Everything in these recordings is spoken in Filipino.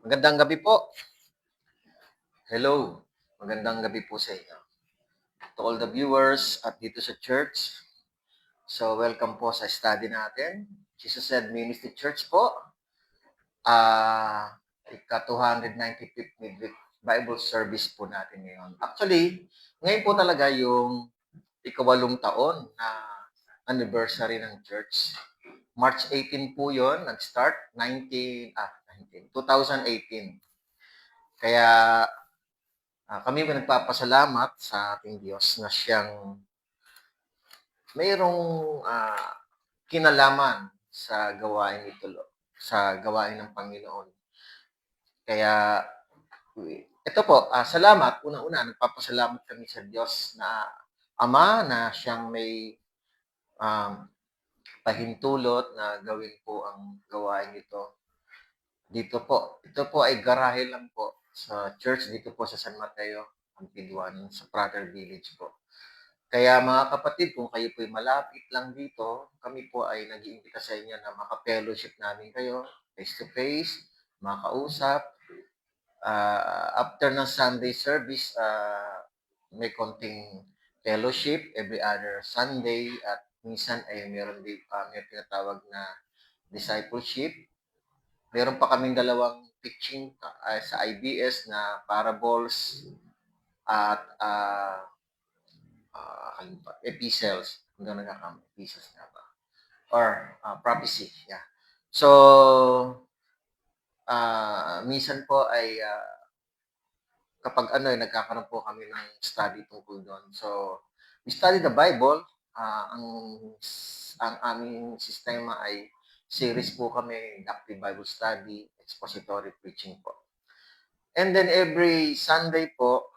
Magandang gabi po. Hello. Magandang gabi po sa inyo. To all the viewers at dito sa church. So, welcome po sa study natin. Jesus Said Ministry Church po. Ika-295th midweek Bible service po natin ngayon. Actually, ngayon po talaga yung ika-8 taon na anniversary ng church. March 18 po yon nag-start, 2018. Kaya kami nagpapasalamat sa ating Diyos na siyang mayroong kinalaman sa gawain ito, sa gawain ng Panginoon. Kaya ito po, salamat. Una-una, nagpapasalamat kami sa Diyos na Ama na siyang may um, pahintulot na gawin po ang gawain ito. Ito po ay garahe lang po sa church dito po sa San Mateo, Ampiduan, sa Prater Village po. Kaya mga kapatid, kung kayo po ay malapit lang dito, kami po ay nag-iimbita sa inyo na maka-fellowship namin kayo, face-to-face, makausap. After ng Sunday service, may konting fellowship every other Sunday at minsan ay meron din may tinatawag na discipleship. Meron pa kaming dalawang teaching sa IBS na parables at epistles. Kung gano'n nga epistles nga ba? Or prophecy. Yeah. So, minsan po ay kapag nagkakaroon po kami ng study tungkol doon. So, we study the Bible. Ang aming sistema ay series po kami, inductive Bible study, expository preaching po. And then every Sunday po,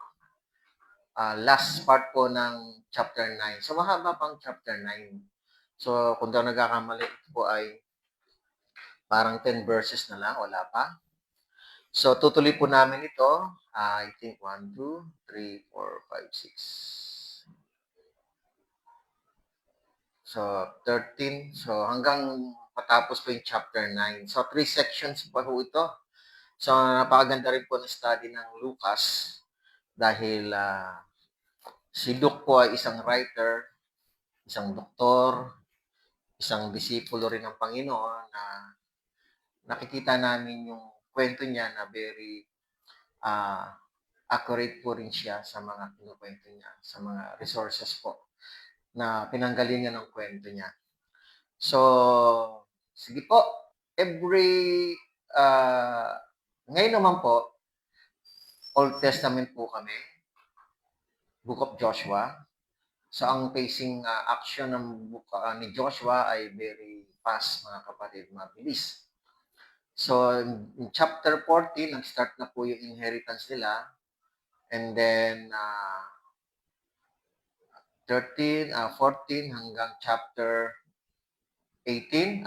last part po ng chapter 9. So, mahaba pang chapter 9. So, kung daw nagkakamali, ito po ay parang 10 verses na lang, wala pa. So, tutuloy po namin ito. I think 1, 2, 3, 4, 5, 6. So, 13. So, hanggang matapos po yung chapter 9. So, 3 sections po ito. So, napakaganda rin po ng study ng Lucas dahil si Luke po ay isang writer, isang doktor, isang disipulo rin ng Panginoon na nakikita namin yung kwento niya na very accurate po rin siya sa mga kinukwento niya, sa mga resources po na pinanggalingan ng kwento niya. So, sige po, ngayon naman po, Old Testament po kami, Book of Joshua. So, ang pacing action ng book ni Joshua ay very fast, mga kapatid, mabilis. So, in chapter 14, nag-start na po yung inheritance nila. And then, 14 hanggang chapter 20,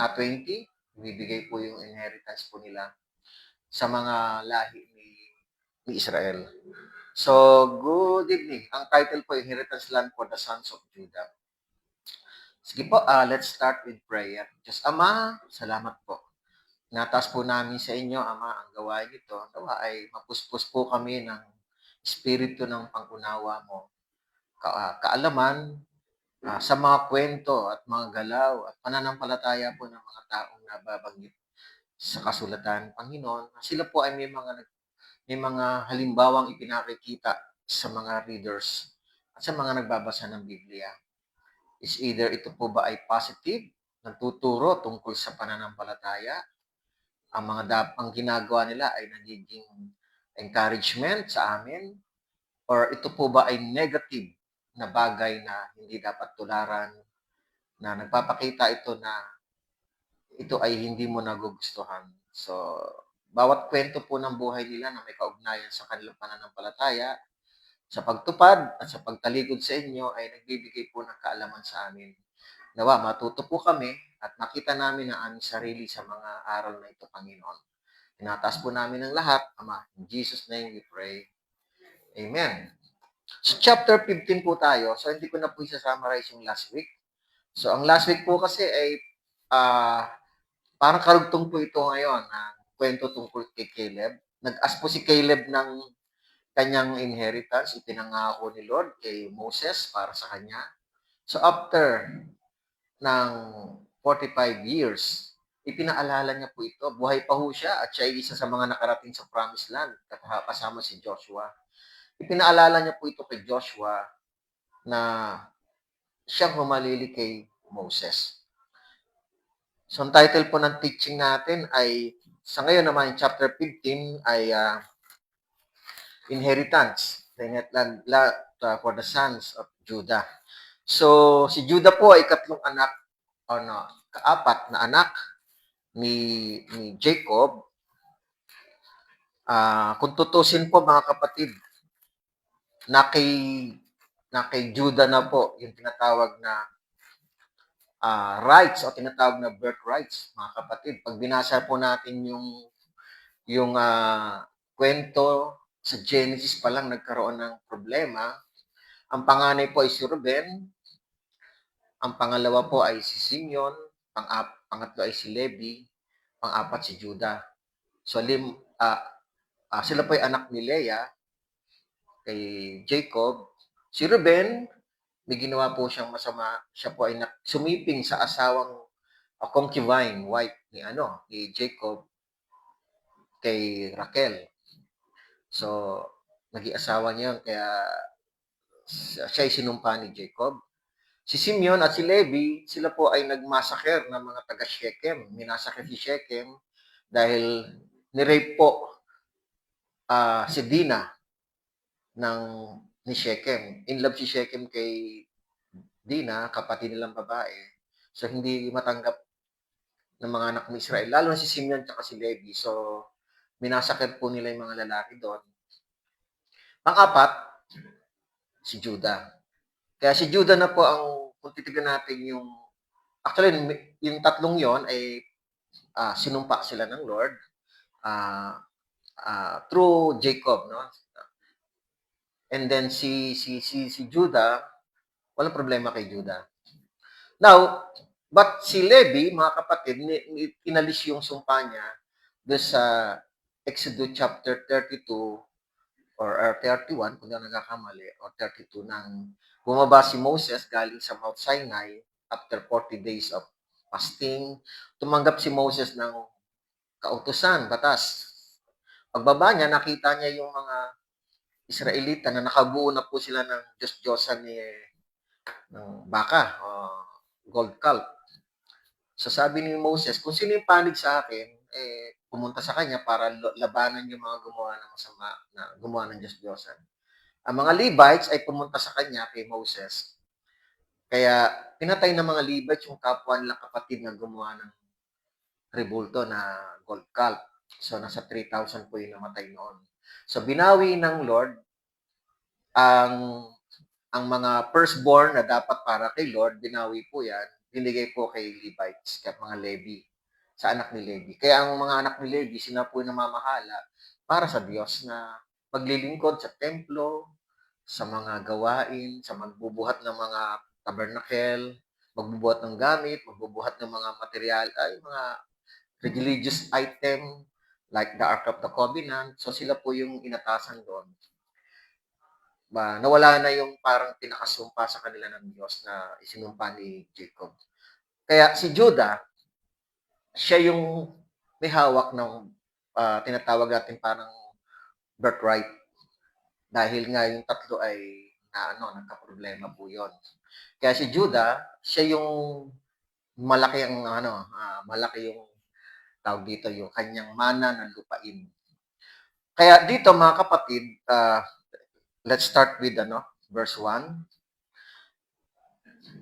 bibigay po yung inheritance po nila sa mga lahi ni Israel. So, good evening. Ang title po, Inheritance Land for the Sons of Judah. Sige po, let's start with prayer. Diyos Ama, salamat po. Nataas po namin sa inyo, Ama, ang gawain ito. Nawa ay mapuspos po kami ng espiritu ng pangunawa mo. Kaalaman sa mga kwento at mga galaw at pananampalataya po ng mga taong nababanggit sa kasulatan, Panginoon. Sila po ay may mga halimbawang ipinakikita sa mga readers at sa mga nagbabasa ng Biblia. Is either ito po ba ay positive, nagtuturo tungkol sa pananampalataya, ang ginagawa nila ay nagiging encouragement sa amin, or ito po ba ay negative na bagay na hindi dapat tularan, na nagpapakita ito na ito ay hindi mo nagugustuhan. So, bawat kwento po ng buhay nila na may kaugnayan sa kanilang pananampalataya, sa pagtupad at sa pagtalikod sa inyo ay nagbibigay po ng kaalaman sa amin. Nawa, matuto po kami at makita namin ang aming sarili sa mga aral na ito, Panginoon. Tinataas po namin ang lahat, Ama. In Jesus' name we pray. Amen. So, chapter 15 po tayo. So, hindi ko na po isa-summarize yung last week. So, ang last week po kasi ay parang karugtong po ito ngayon. kwento tungkol kay Caleb. Nag-ask po si Caleb ng kanyang inheritance, ipinangako ni Lord kay Moses para sa kanya. So after ng 45 years, ipinaalala niya po ito. Buhay pa ho siya at siya ay isa sa mga nakarating sa Promised Land kasama si Joshua. Ipinaalala niya po ito kay Joshua na siyang humalili kay Moses. So, ang title po ng teaching natin ay, sa ngayon naman, chapter 15 ay Inheritance, the land for the sons of Judah. So, si Judah po ay ikatlong anak, o no, kaapat na anak ni Jacob. Kung tutusin po mga kapatid, na kay Judah na po yung tinatawag na rights o tinatawag na birth rights, mga kapatid. Pag binasa po natin yung kwento sa Genesis pa lang nagkaroon ng problema. Ang panganay po ay si Ruben, ang pangalawa po ay si Simeon, pangatlo ay si Levi, pang-apat si Judah. So sila po ay anak ni Leah kay Jacob. Si Ruben, may ginawa po siyang masama. Siya po ay sumiping sa asawang concubine, wife ni Jacob kay Raquel. So, nag-iasawa niya kaya siya ay sinumpa ni Jacob. Si Simeon at si Levi, sila po ay nagmasaker ng mga taga Shechem. Minasaker si Shechem dahil ni-rape po si Dina ni Shechem. In love si Shechem kay Dina, kapatid nilang babae. So, hindi matanggap ng mga anak ni Israel, lalo na si Simeon at si Levi. So, minasakit po nila yung mga lalaki doon. Pang-apat, si Judah. Kaya si Judah na po ang, kung titignan natin actually, yung tatlong yon ay sinumpa sila ng Lord through Jacob, no? And then si Judah, walang problema kay Judah. Now, but si Levi, mga kapatid, inalis yung sumpa niya doon sa Exodus chapter 32 or 31, kung hindi nagkakamali, or 32, nang bumaba si Moses galing sa Mount Sinai after 40 days of fasting. Tumanggap si Moses ng kautusan, batas. Pagbaba niya, nakita niya yung mga Israelita na nakabuo na po sila ng Diyos-Diyosan ng baka, gold calf. So sabi ni Moses, kung sino yung panig sa akin, pumunta sa kanya para labanan yung mga gumawa ng masama, na gumawa ng Diyos-Diyosan. Ang mga Levites ay pumunta sa kanya kay Moses. Kaya pinatay ng mga Levites yung kapwa nilang kapatid na gumawa ng rebulto na gold calf. So nasa 3,000 po yung namatay noon. So binawi ng Lord ang mga firstborn na dapat para kay Lord, binawi po yan, binigay po kay Levites, kaya mga Levi, sa anak ni Levi. Kaya ang mga anak ni Levi, sila po namamahala para sa Diyos na maglilingkod sa templo, sa mga gawain, sa magbubuhat ng mga tabernacle, magbubuhat ng gamit, magbubuhat ng mga material, mga religious item, like the Ark of the Covenant. So sila po yung inatasan doon. Nawala na yung parang pinakasumpa sa kanila ng Diyos na isinumpa ni Jacob. Kaya si Judah, siya yung may hawak ng tinatawag natin parang birthright. Dahil nga yung tatlo ay nagka-problema po yun. Kaya si Judah, siya yung malaki yung tawag dito, yung kanyang mana ng lupain. Kaya dito mga kapatid, let's start with verse 1.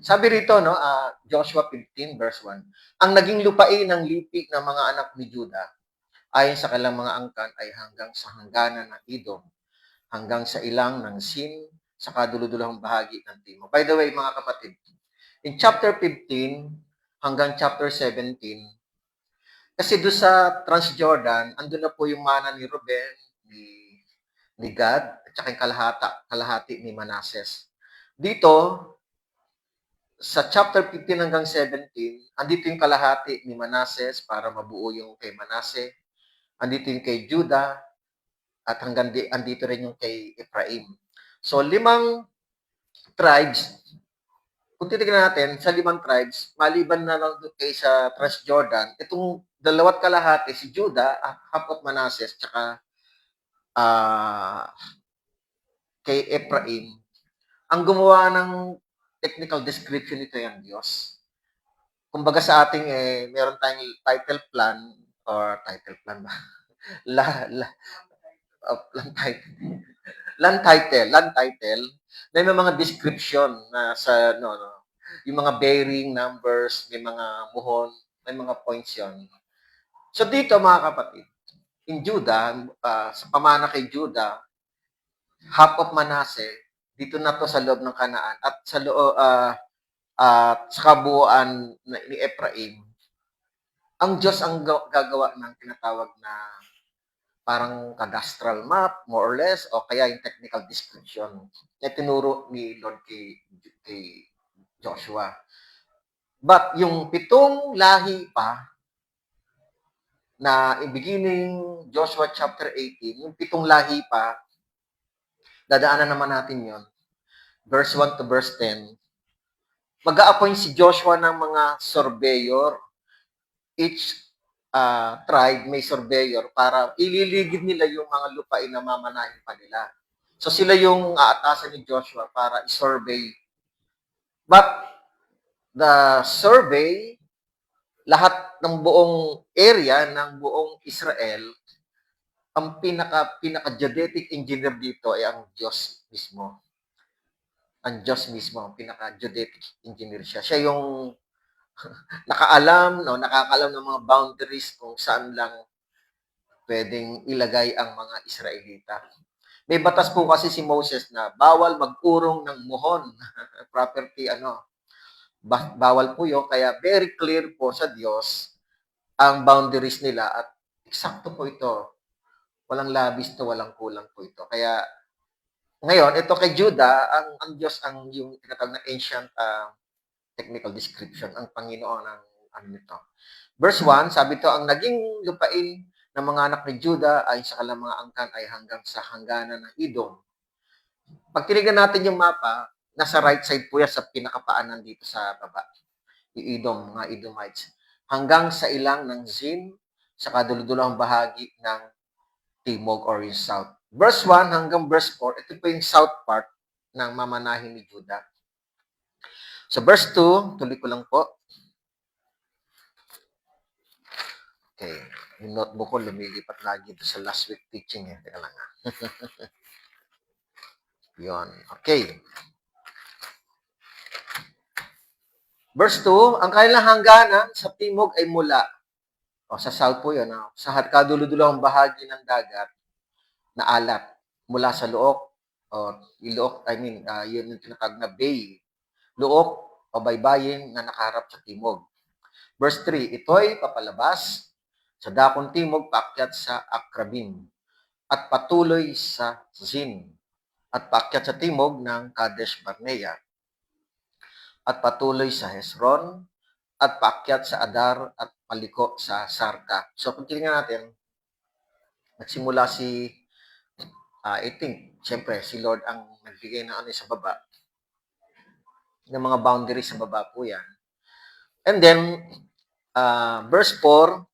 Sabi rito, Joshua 15, verse 1, ang naging lupain ng lipi ng mga anak ni Judah, ayon sa kanilang mga angkan, ay hanggang sa hangganan ng Edom, hanggang sa ilang ng Sin, sa kaduludulahang bahagi ng Timog. By the way, mga kapatid, in chapter 15 hanggang chapter 17, kasi doon sa Transjordan, andun na po yung mana ni Ruben, ni Gad, at saka yung kalahati ni Manasseh. Dito, sa chapter 15 hanggang 17, andito yung kalahati ni Manasseh para mabuo yung kay Manasseh. andito yung kay Judah, at andito rin yung kay Ephraim. So, 5 tribes, kung titignan natin, sa 5 tribes, maliban na lang doon kay sa Transjordan, itong 2 kalahati, si Judah, half of Manasseh, tsaka ah, kay Ephraim, ang gumawa ng technical description nito yung Diyos. Kumbaga sa ating meron tayong title plan or title plan ba? la, la, land title. Land title. May mga description na sa yung mga bearing numbers, may mga muhon, may mga points 'yon. So dito mga kapatid, in Judah, sa pamana kay Judah, half of Manasseh, dito na to sa loob ng Kanaan at sa loob at sa kabuuan ni Ephraim, ang Diyos ang gagawa ng tinatawag na parang cadastral map, more or less, o kaya yung technical description na tinuro ni Lord kay Joshua. But yung 7 lahi pa na beginning Joshua chapter 18, yung 7 lahi pa, dadaanan naman natin yon verse 1 to verse 10. Mag-a-appoint si Joshua ng mga surveyor. Each tribe may surveyor para ililigid nila yung mga lupain na mamanahin pa nila. So sila yung aatasan ni Joshua para i-survey. But the survey, lahat ng buong area ng buong Israel, ang pinaka-geodetic engineer dito ay ang Diyos mismo. Ang Diyos mismo, ang pinaka-geodetic engineer siya. Siya yung nakakaalam ng mga boundaries kung saan lang pwedeng ilagay ang mga Israelita. May batas po kasi si Moses na bawal mag-urong ng muhon, property bawal po yun. Kaya very clear po sa Diyos ang boundaries nila at eksakto po ito. Walang labis to, walang kulang po ito. Kaya ngayon, ito kay Judah, ang Diyos ang yung tinatawag na ancient technical description, ang Panginoon ang nito. Verse 1, sabi to, ang naging lupain ng mga anak ni Judah ay sa kalang mga angkan ay hanggang sa hangganan ng Edom. Pag tinignan natin yung mapa, nasa right side po yan sa pinakapaanan dito sa baba. Yung Edom, mga Edomites. Hanggang sa ilang ng Zin, sa kaduludulong bahagi ng Timog or yung South. Verse 1 hanggang verse 4, ito po yung South part ng mamanahin ni Judah. So verse 2, tuloy ko lang po. Okay. Yung notebook ko lumilipat lagi ito sa last week teaching. Teka lang ha. Yun. Okay. Verse 2, ang kanilang hangganan sa timog ay mula, sa south po yun, sa kaduludulong bahagi ng dagat na alat, mula sa Luok, yun yung tinatawag na bay, Luok o baybayin na nakaharap sa timog. Verse 3, ito'y papalabas sa dakong timog paakyat sa Akrabim at patuloy sa Zin at paakyat sa timog ng Kadesh Barnea at patuloy sa Hesron at paakyat sa Adar at paliko sa Sarka. So kung tingnan natin, nagsimula I think, siyempre, si Lord ang nagbigay ng sa baba, ng mga boundaries sa baba po yan. And then, verse 4,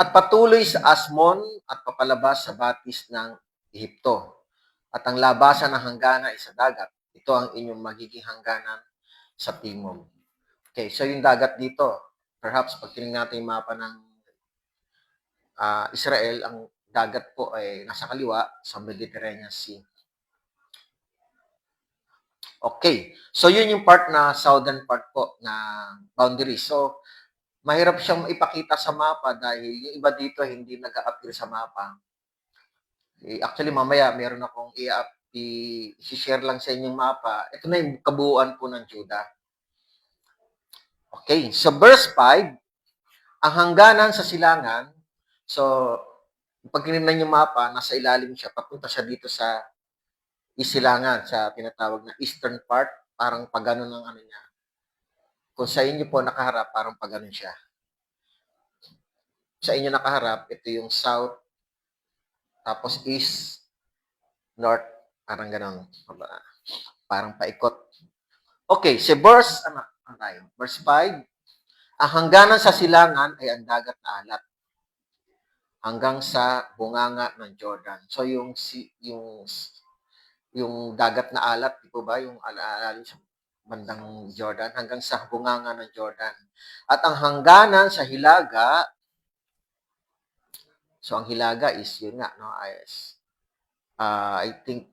at patuloy sa Asmon at papalabas sa batis ng Ehipto. At ang labasan ng hangganan ay sa dagat. Ito ang inyong magiging hangganan sa timog. Okay, so yung dagat dito, perhaps pag tinignan natin yung mapa ng Israel, ang dagat po ay nasa kaliwa sa Mediterranean Sea. Okay, so yun yung part na southern part po na boundary. So, mahirap siyang ipakita sa mapa dahil yung iba dito hindi nag-a-appear sa mapa. Actually, mamaya meron akong i-share lang sa inyong mapa. Ito na yung kabuuan po ng Judah. Okay, so verse 5, ang hangganan sa silangan, so pag tinignan yung mapa, nasa ilalim siya, papunta siya dito sa isilangan, sa tinatawag na eastern part, parang pagano ng niya. Kung sa inyo po nakaharap, parang pagano siya. sa inyo nakaharap, ito yung south, tapos east, north, parang ganon. Parang paikot. Okay, si verse, ano tayo? Verse 5, ang hangganan sa silangan ay ang dagat na alat hanggang sa bunganga ng Jordan. So yung dagat na alat, di po ba? Yung alalim sa bandang Jordan hanggang sa bunganga ng Jordan. At ang hangganan sa hilaga, so ang hilaga is yun nga, no? I think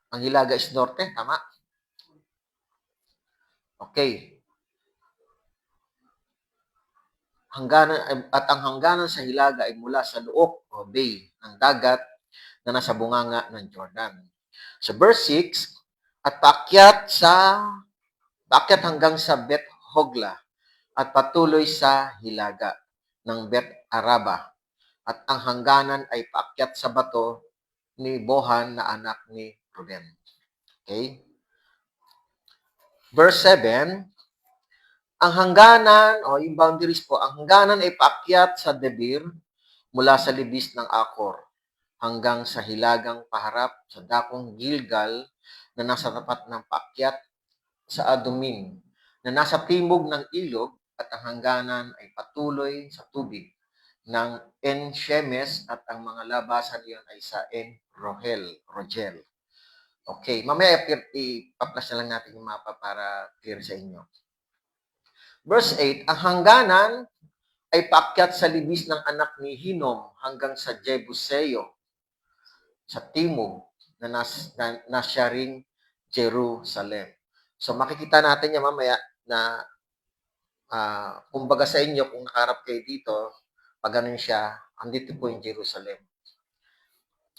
ang hilaga is norte, tama? Okay. At ang hangganan sa hilaga ay mula sa luok o bay ng dagat na nasa bunganga ng Jordan. So verse 6, at paakyat hanggang sa Bet Hogla at patuloy sa hilaga ng Bet Araba. At ang hangganan ay paakyat sa bato ni Bohan na anak ni Ruben. Okay? Verse 7, ang hangganan, o yung boundaries po, ang hangganan ay paakyat sa Debir mula sa libis ng Akor hanggang sa hilagang paharap sa dakong Gilgal na nasa tapat ng paakyat sa Adumim na nasa timog ng ilog at ang hangganan ay patuloy sa tubig ng En-Shemesh at ang mga labasan iyon ay sa En-Rogel. Okay, mamaya ipa-flash na lang natin yung mapa para clear sa inyo. Verse 8, ang hangganan ay paakyat sa libis ng anak ni Hinom hanggang sa Jebuseo sa timog na siya ring Jerusalem. So makikita natin yan mamaya na kumbaga sa inyo, kung nakaharap kayo dito, pag ganun siya, andito po yung Jerusalem.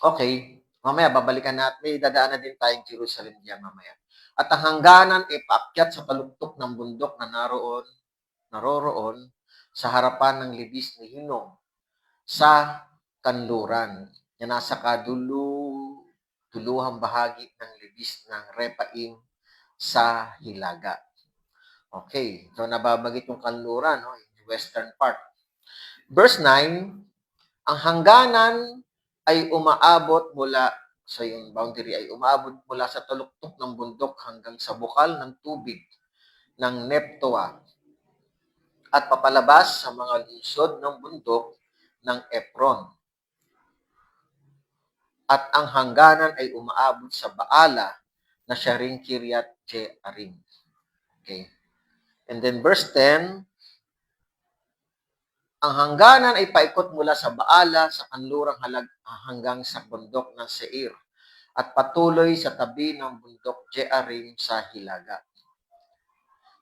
Okay, mamaya babalikan natin, may dadaanan din tayong Jerusalem diyan mamaya. At ang hangganan ay paakyat sa taluktok ng bundok na naroroon sa harapan ng libis ni Hinom sa kanluran na nasa kaduluhang bahagi ng libis ng Repaim sa Hilaga. Okay, so nababanggit yung kanluran, no? Yung western part. Verse 9, ang hangganan ay umaabot mula sa yung boundary ay umaabot mula sa taluktok ng bundok hanggang sa bukal ng tubig ng Neptoa at papalabas sa mga lungsod ng bundok ng Efron. At ang hangganan ay umaabot sa Baala na siya ring Kiryat Jearim. Okay. And then verse 10, ang hangganan ay paikot mula sa Baala sa kanlurang hanggang sa bundok ng Seir at patuloy sa tabi ng bundok Jearim sa Hilaga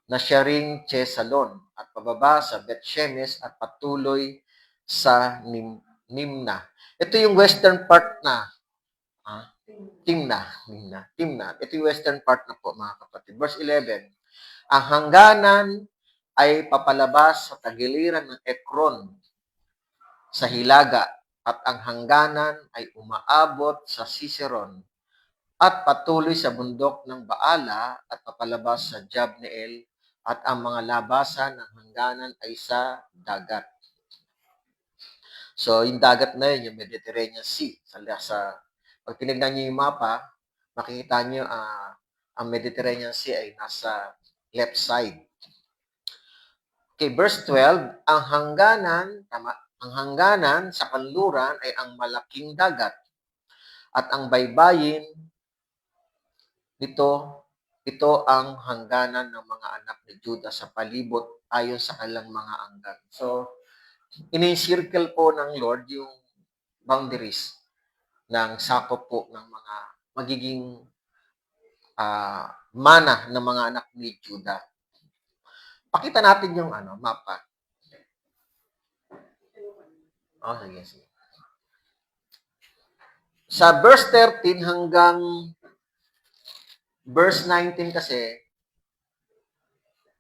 na siya ring Chesalon at pababa sa Bet-Shemesh at patuloy sa Nimna. Ito yung western part na Timna. Ito yung western part na po, mga kapatid. Verse 11, ang hangganan ay papalabas sa tagiliran ng Ekron sa Hilaga at ang hangganan ay umaabot sa Ciceron at patuloy sa bundok ng Baala at papalabas sa Jabneel at ang mga labasan ng hangganan ay sa dagat. So, yung dagat na yun, yung Mediterranean Sea. Pag tinignan nyo yung mapa, makikita nyo ang Mediterranean Sea ay nasa left side. Okay, verse 12, ang hangganan sa kanluran ay ang malaking dagat at ang baybayin ito ang hangganan ng mga anak ni Judah sa palibot ayon sa kanilang mga anggan. So, ini-circle po ng Lord yung boundaries ng sakop po ng mga magiging mana ng mga anak ni Judah. Pakita natin yung mapa. Oh, sige. Sa verse 13 hanggang verse 19 kasi,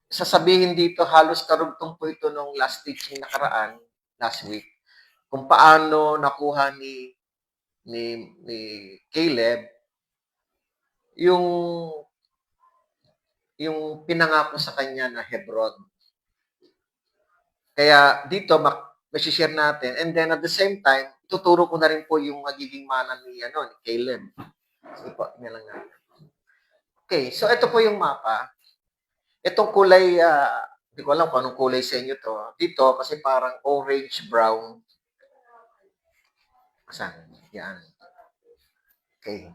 sasabihin dito, halos karugtong po ito nung last teaching nakaraan, last week, kung paano nakuha ni Caleb yung pinangako sa kanya na Hebron. Kaya dito share natin. And then at the same time, tuturo ko na rin po yung magiging mana ni Caleb. Sige po, tingnan lang natin. Okay, so ito po yung mapa. Itong kulay, hindi ko alam kung anong kulay sa inyo to. Dito, kasi parang orange-brown. Saan? Yan. Okay.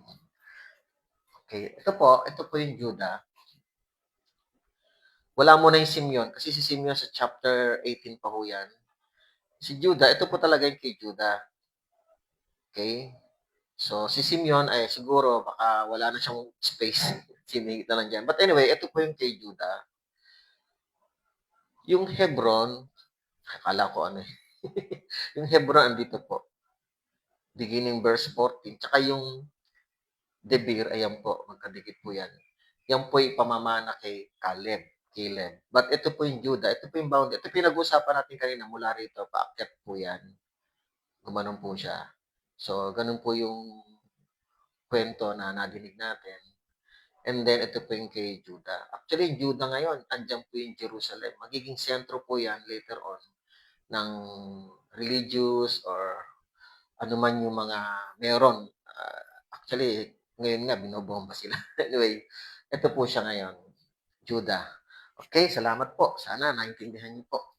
Okay. Ito po yung Judah. Wala mo na yung Simeon, kasi si Simeon sa chapter 18 pa ho yan. Si Judah, ito po talaga yung kay Judah. Okay? So, si Simeon ay siguro baka wala na siyang space. Sinigit na lang dyan. But anyway, ito po yung kay Judah. Yung Hebron, akala ko ano eh. Yung Hebron, andito po. Beginning verse 14. Tsaka yung Debir, ayan po, magkadikit po yan. Yan po yung pamamana kay Caleb. But ito po yung Judah, ito po yung boundary. Ito pinag-usapan natin kanina mula rito, paakyat po yan. Gumanon po siya. So, ganun po yung kwento na nadinig natin. And then, ito po yung kay Judah. Actually, yung Judah ngayon, andyan po yung Jerusalem. Magiging sentro po yan later on ng religious or ano man yung mga meron. Actually, ngayon nga, binobomba sila. Anyway, ito po siya ngayon. Judah. Okay, salamat po. Sana naintindihan niyo po.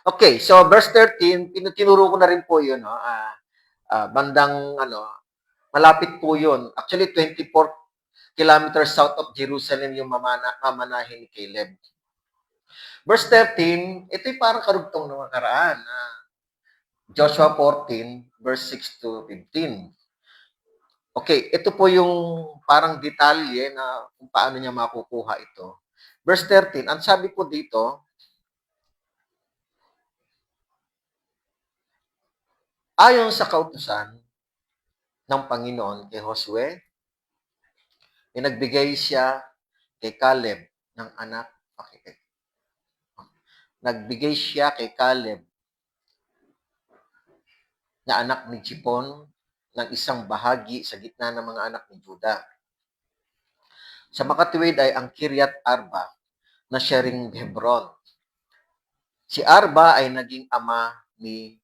Okay, so verse 13, tinuro ko na rin po yun. No? Bandang, malapit po yun. Actually, 24 kilometers south of Jerusalem yung mamanahin ni Caleb. Verse 13, ito'y parang karugtong ng nakaraan. Joshua 14, verse 6 to 15. Okay, ito po yung parang detalye na kung paano niya makukuha ito. Verse 13, ang sabi po dito, ayon sa kautusan ng Panginoon kay Josue, nagbigay siya kay Caleb ng anak. Okay. Nagbigay siya kay Caleb na anak ni Jepon ng isang bahagi sa gitna ng mga anak ni Judah. Sa makatuwid ay ang Kiryat Arba na siya ring Hebron. Si Arba ay naging ama ni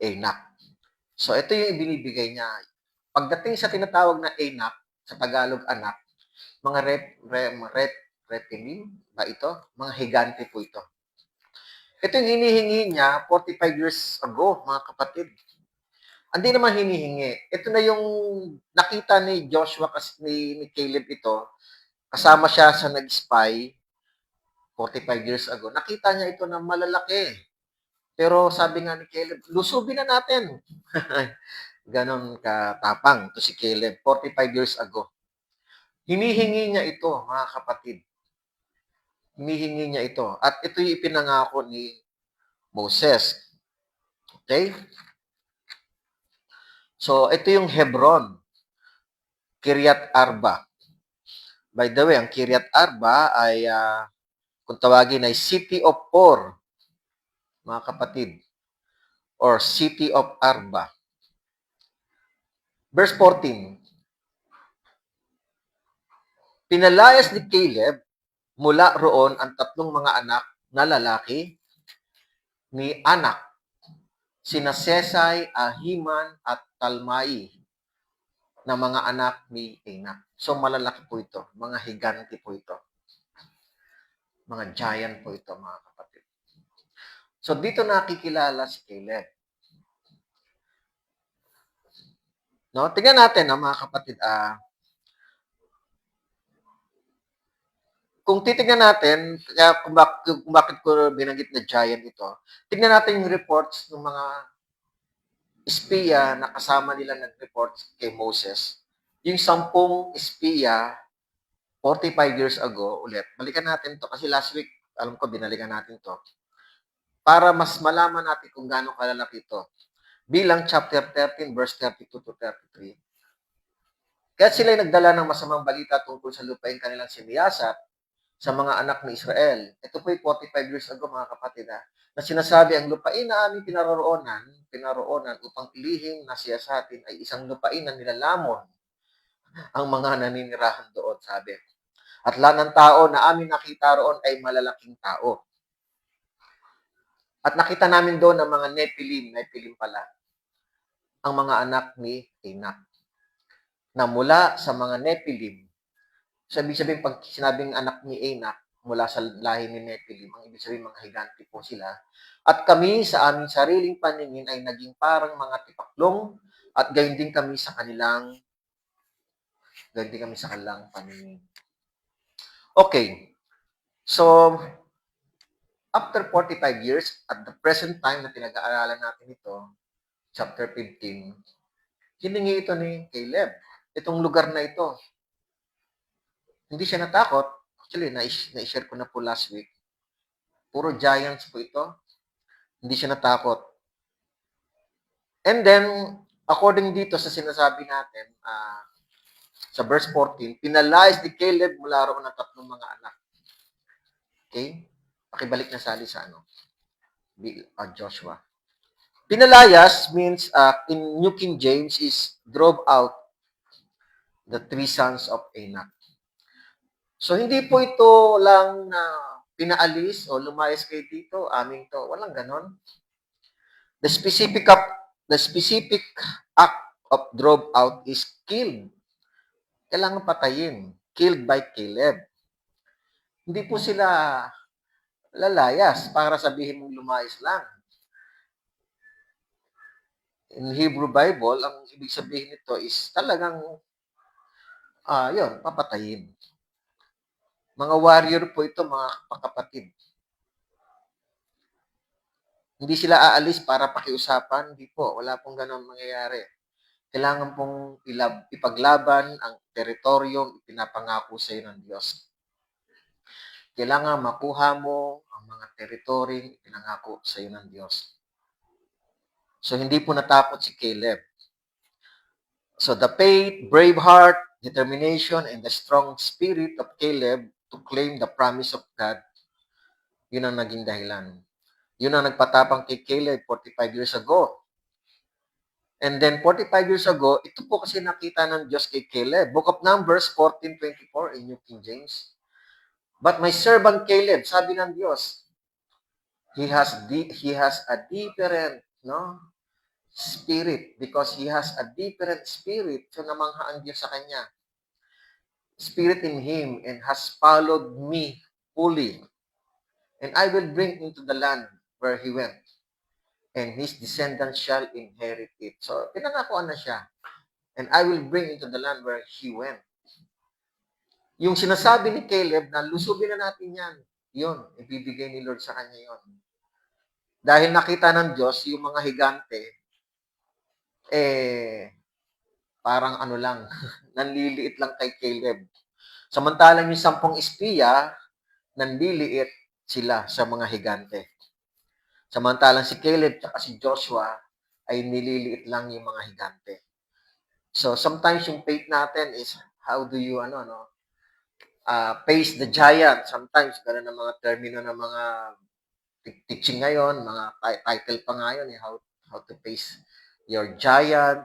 Anak. So ito yung ibinibigay niya. Pagdating sa tinatawag na Anak, sa Tagalog anak, mga reptilim ba ito? Mga higante po ito. Ito yung hinihingi niya 45 years ago, mga kapatid. Hindi naman hinihingi. Ito na yung nakita ni Joshua kasi ni Caleb ito. Kasama siya sa nag-spy 45 years ago. Nakita niya ito na malalaki. Pero sabi nga ni Caleb, lusubin na natin. Ganon katapang to si Caleb 45 years ago. Hinihingi niya ito, mga kapatid. Hinihingi niya ito. At ito yung ipinangako ni Moses. Okay? So, ito yung Hebron. Kiryat Arba. By the way, ang Kiryat Arba ay, kung tawagin ay City of Or, mga kapatid. Or City of Arba. Verse 14. Pinalayas ni Caleb mula roon ang tatlong mga anak na lalaki ni Anak, sina Sesay, Ahiman, at Talmai, na mga anak ni Anak. So, malalaki po ito. Mga higante po ito. Mga giant po ito, mga kapatid. So, dito nakikilala si Caleb. No? Tingnan natin, mga kapatid, kung titingnan natin, kaya kung bakit ko binanggit na giant ito, tingnan natin yung reports ng mga espiya na kasama nila nag-report kay Moses. Yung 10 espiya, 45 years ago ulit. Balikan natin to kasi last week, alam ko, binalikan natin to. Para mas malaman natin kung gaano kalalaki ito. Bilang chapter 13, verse 32 to 33. Kaya sila nagdala ng masamang balita tungkol sa lupain kanilang siniyasat sa mga anak ni Israel. Ito po 45 years ago, mga kapatid, na sinasabi ang lupain na aming pinaroonan upang ilihim na siyasatin ay isang lupain na nilalamon ang mga naninirahan doon, sabi. At lahat ng tao na amin nakita roon ay malalaking tao. At nakita namin doon ang mga Nephilim pala, ang mga anak ni Anak. Na mula sa mga Nephilim, ibig sabihin, pag sinabing anak ni Anak, mula sa lahi ni Nephilim, ang ibig sabihin, mga higante po sila. At kami sa aming sariling paningin ay naging parang mga tipaklong at gayon din kami sa kanilang paningin. Okay. So, after 45 years, at the present time na pinag-aaralan natin ito, chapter 15, hiningi ito ni Caleb. Itong lugar na ito, hindi siya natakot. Actually, na-share ko na po last week. Puro giants po ito. Hindi siya natakot. And then, according dito sa sinasabi natin, sa verse 14, pinalayas ni Caleb mula roon ng 3 mga anak. Okay? Pakibalik na sali sa Joshua. Pinalayas means, in New King James, is drove out the 3 sons of Anak. So, hindi po ito lang na pinaalis o lumayas kayo dito, aming to. Walang ganon. The specific act of drove out is killed. Kailangan patayin. Killed by Caleb. Hindi po sila lalayas para sabihin mong lumayas lang. In Hebrew Bible, ang ibig sabihin nito is talagang, papatayin. Mga warrior po ito, mga kapatid. Hindi sila aalis para pakiusapan. Hindi po. Wala pong ganun mangyayari. Kailangan pong ipaglaban ang teritoryong ipinapangako sa iyo ng Diyos. Kailangan makuha mo ang mga teritoryong ipinangako sa iyo ng Diyos. So, hindi po natakot si Caleb. So, the faith, brave heart, determination, and the strong spirit of Caleb to claim the promise of God, yun ang naging dahilan. Yun ang nagpatapang kay Caleb 45 years ago. And then, 45 years ago, ito po kasi nakita ng Diyos kay Caleb. Book of Numbers 14:24 in New King James. But my servant Caleb, sabi ng Diyos, he has a different, spirit, because he has a different spirit. So, namangha ang Diyos sa kanya. Spirit in him, and has followed me fully. And I will bring into the land where he went, and his descendants shall inherit it. So, pinangakuan na siya. And I will bring into the land where he went. Yung sinasabi ni Caleb na lusubin na natin yan, yun, ibibigay ni Lord sa kanya yun. Dahil nakita ng Diyos, yung mga higante, parang lang, nanliliit lang kay Caleb. Samantalang yung 10 espiya, nanliliit sila sa mga higante. Samantalang si Caleb at si Joshua ay nililiit lang yung mga higante. So, sometimes yung faith natin is, how do you, face the giant. Sometimes, ganun ang mga termino ng mga teaching ngayon, mga title pa ngayon, how to face your giant,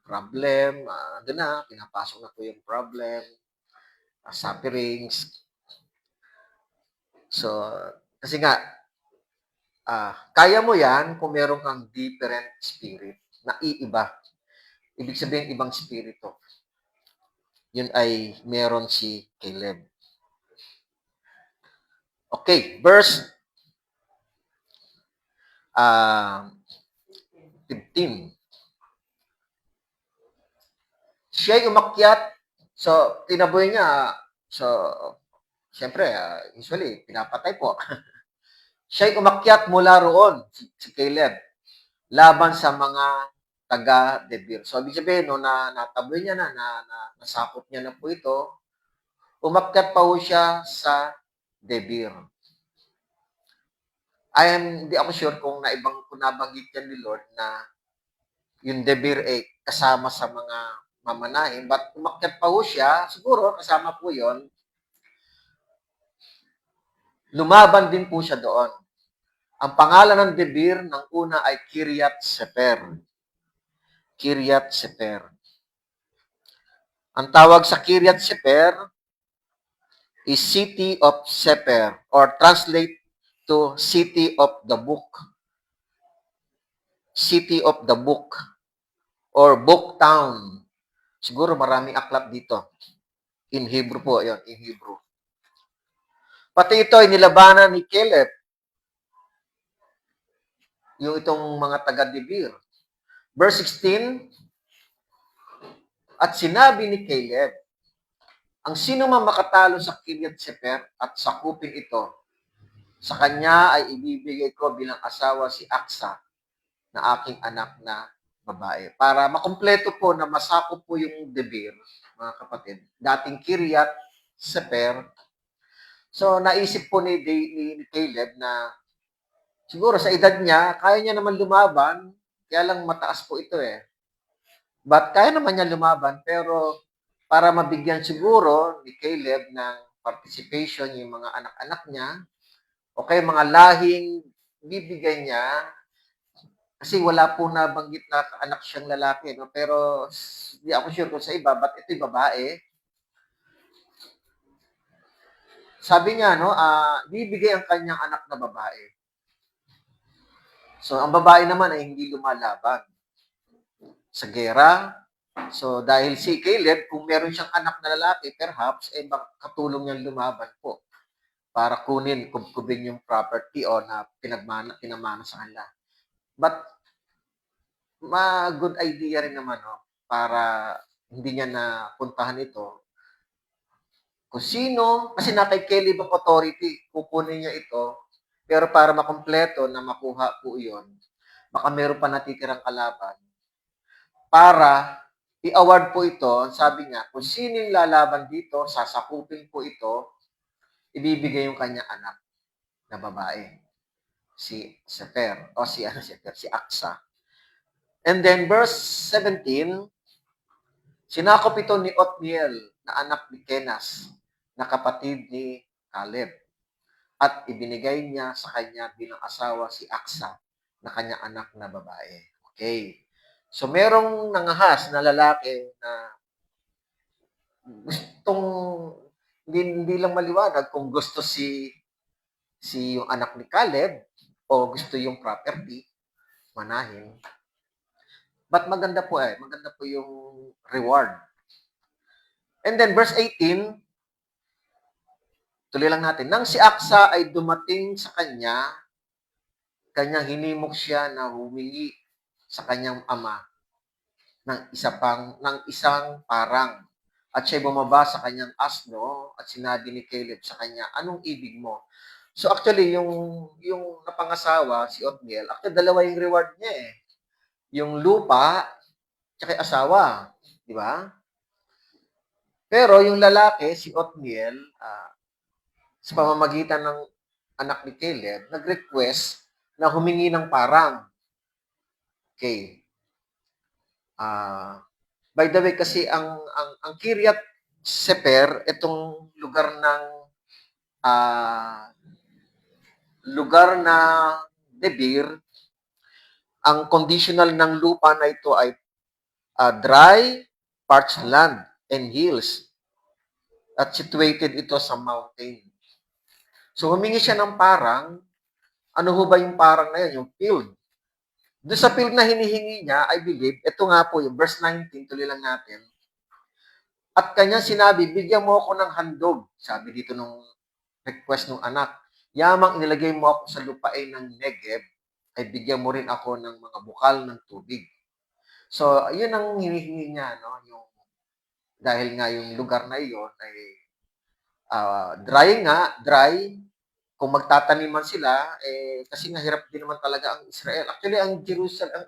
problem, doon na, pinapasok na po yung problem, sufferings. So, kasi nga, kaya mo yan kung meron kang different spirit na iiba. Ibig sabihin, ibang spirito. Yun ay meron si Caleb. Okay, verse 15. Siya'y umakyat. So, tinaboy niya. So, siyempre, usually, pinapatay po. Siya'y umakyat mula roon, si Caleb, laban sa mga taga-Debir. So, ibig sabihin, no, nataboy niya na, nasakop niya na po ito, umakyat pa po siya sa Debir. Hindi ako sure kung nabanggit yan ni Lord na yung Debir kasama sa mga mamanahin. But umakyat pa po siya, siguro kasama po yon. Lumaban din po siya doon. Ang pangalan ng Debir ng una ay Kiryat Sefer. Kiryat Sefer. Ang tawag sa Kiryat Sefer, is City of Seper, or translate to City of the Book. City of the Book, or Book Town. Siguro maraming aklat dito. In Hebrew po, yon, in Hebrew. Pati ito ay nilabanan ni Caleb, yung itong mga taga-Debir. Verse 16, at sinabi ni Caleb, ang sino man makatalo sa Kiriath Sefer at sakupin ito, sa kanya ay ibibigay ko bilang asawa si Aksa na aking anak na babae. Para makumpleto po na masakop po yung Debir, mga kapatid. Dating Kiriath Sefer. So, naisip po ni Caleb na siguro sa edad niya, kaya niya naman lumaban, kaya lang mataas po ito eh. But kaya naman niya lumaban, pero para mabigyan siguro ni Caleb ng participation yung mga anak-anak niya, o kaya mga lahing bibigay niya, kasi wala po nabanggit na anak siyang lalaki, no? Pero hindi ako sure kung sa iba, but ito'y babae. Sabi niya, no, bibigay ang kanyang anak na babae. So, ang babae naman ay hindi lumalaban sa gera. So, dahil si Caleb, kung meron siyang anak na lalaki, perhaps, katulong niyang lumaban po para kubkubin yung property o na pinamana sa kanila. But, good idea rin naman, no, para hindi niya napuntahan ito. Kung sino, kasi na kay Caleb ang authority, kukunin niya ito, pero para makumpleto na makuha po iyon, baka meron pa natitirang kalaban, para i-award po ito, sabi niya, kung sino yung lalaban dito, sasakupin po ito, ibibigay yung kanya anak na babae, si Sefer, o si Sefer, si Aksa. And then verse 17, sinakop ito ni Othniel na anak ni Kenas, na kapatid ni Caleb, at ibinigay niya sa kanya bilang asawa si Aksa, na kanya anak na babae. Okay. So, merong nangahas na lalaki na gustong, hindi lang maliwanag kung gusto si yung anak ni Caleb o gusto yung property, manahin. But maganda po yung reward. And then verse 18, tuloy lang natin. Nang si Aksa ay dumating sa kanyang hinimok siya na humingi sa kanyang ama ng isang parang. At siya bumaba sa kanyang asno at sinabi ni Caleb sa kanya, anong ibig mo? So actually, yung napangasawa, si Othniel, actually dalawa yung reward niya eh. Yung lupa, tsaka asawa. Di ba? Pero yung lalaki, si Othniel, sa pamamagitan ng anak ni Caleb, nag-request na humingi ng parang. Okay. By the way, kasi ang Kiriath Sefer, itong lugar na Debir, ang conditional ng lupa na ito ay dry, parched land, and hills. At situated ito sa mountain. So, humingi siya ng parang, ano ho ba yung parang na yun? Yung field. Doon sa field na hinihingi niya, I believe, ito nga po yung verse 19, tuloy lang natin. At kanya sinabi, bigyan mo ako ng handog. Sabi dito nung request ng anak. Yamang inilagay mo ako sa lupain ng Negev, ay bigyan mo rin ako ng mga bukal ng tubig. So, yun ang hinihingi niya, no? Dahil nga yung lugar na iyon ay dry. Kung magtataniman sila, kasi nga hirap din naman talaga ang Israel. Actually, ang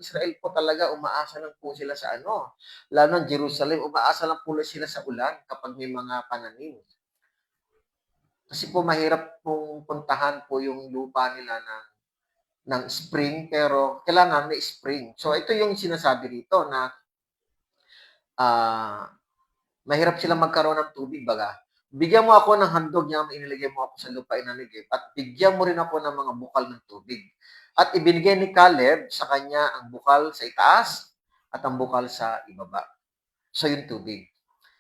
Israel po talaga, umaasa lang po sila sa lalo ng Jerusalem, umaasa lang po sila sa ulan kapag may mga pananim. Kasi po mahirap pong puntahan po yung lupa nila ng spring, pero kailangan may spring. So, ito yung sinasabi rito na mahirap silang magkaroon ng tubig, baga. Bigyan mo ako ng handog niya, inilagay mo ako sa lupain ng Negev, at bigyan mo rin ako ng mga bukal ng tubig. At ibinigay ni Caleb sa kanya ang bukal sa itaas at ang bukal sa ibaba. So, yung tubig.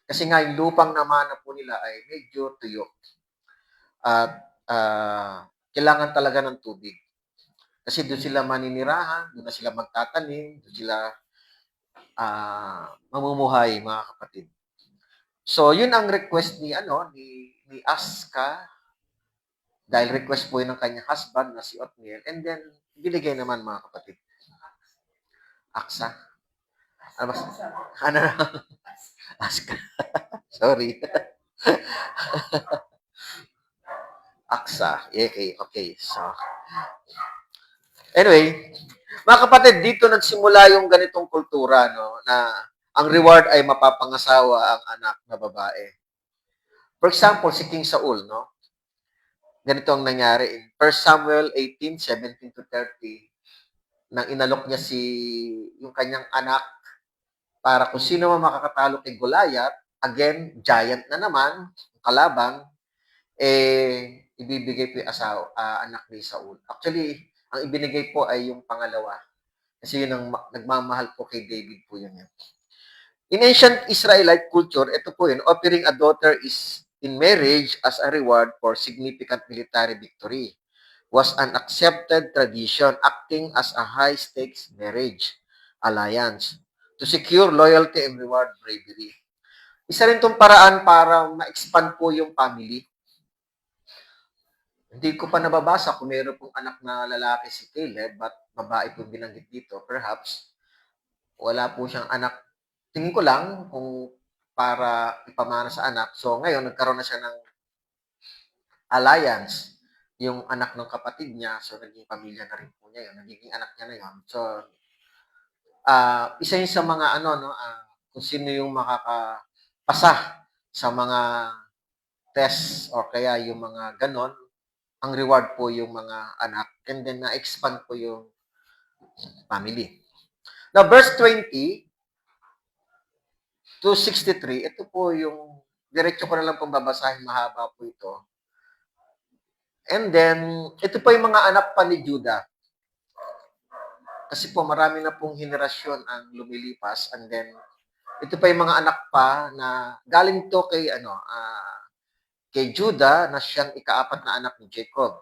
Kasi nga, yung lupang namana po nila ay medyo tuyo. at kailangan talaga ng tubig. Kasi doon sila maninirahan, doon na sila magtatanim, doon sila mamumuhay, mga kapatid. So, yun ang request ni Aska, dahil request po yun ng kanyang husband na si Othniel, and then, binigay naman, mga kapatid. Aksa? Ano ba? Ano na? Aska. Sorry. Aksa. Okay, okay. So, anyway, mga kapatid, dito nagsimula yung ganitong kultura, no, na ang reward ay mapapangasawa ang anak na babae. For example, si King Saul, no? Ganito ang nangyari in 1 Samuel 18:17 to 30, nang inalok niya yung kanyang anak para kung sino man makakatalo kay Goliath, again, giant na naman, kalaban, ibibigay po yung anak ni Saul. Actually, ang ibinigay po ay yung pangalawa. Kasi yun ang nagmamahal po kay David po yun. In ancient Israelite culture, ito po yun, offering a daughter is in marriage as a reward for significant military victory was an accepted tradition acting as a high-stakes marriage alliance to secure loyalty and reward bravery. Isa rin itong paraan para ma-expand po yung family. Hindi ko pa nababasa kung meron pong anak na lalaki si Caleb, but babae po binanggit dito. Perhaps, wala po siyang anak. Tingin ko lang kung para ipamana sa anak. So, ngayon, nagkaroon na siya ng alliance. Yung anak ng kapatid niya, so naging pamilya na rin po niya yun. Nagiging anak niya na yun. So, isa yun sa mga kung sino yung makakapasa sa mga tests o kaya yung mga ganon, ang reward po yung mga anak, and then na-expand po yung family. Now, verse 20 to 63, ito po yung, diretso ko na lang pong babasahin, mahaba po ito. And then, ito po yung mga anak pa ni Judah. Kasi po, marami na pong henerasyon ang lumilipas, and then, ito pa yung mga anak pa na galing to kay Judah na siyang ikaapat na anak ni Jacob.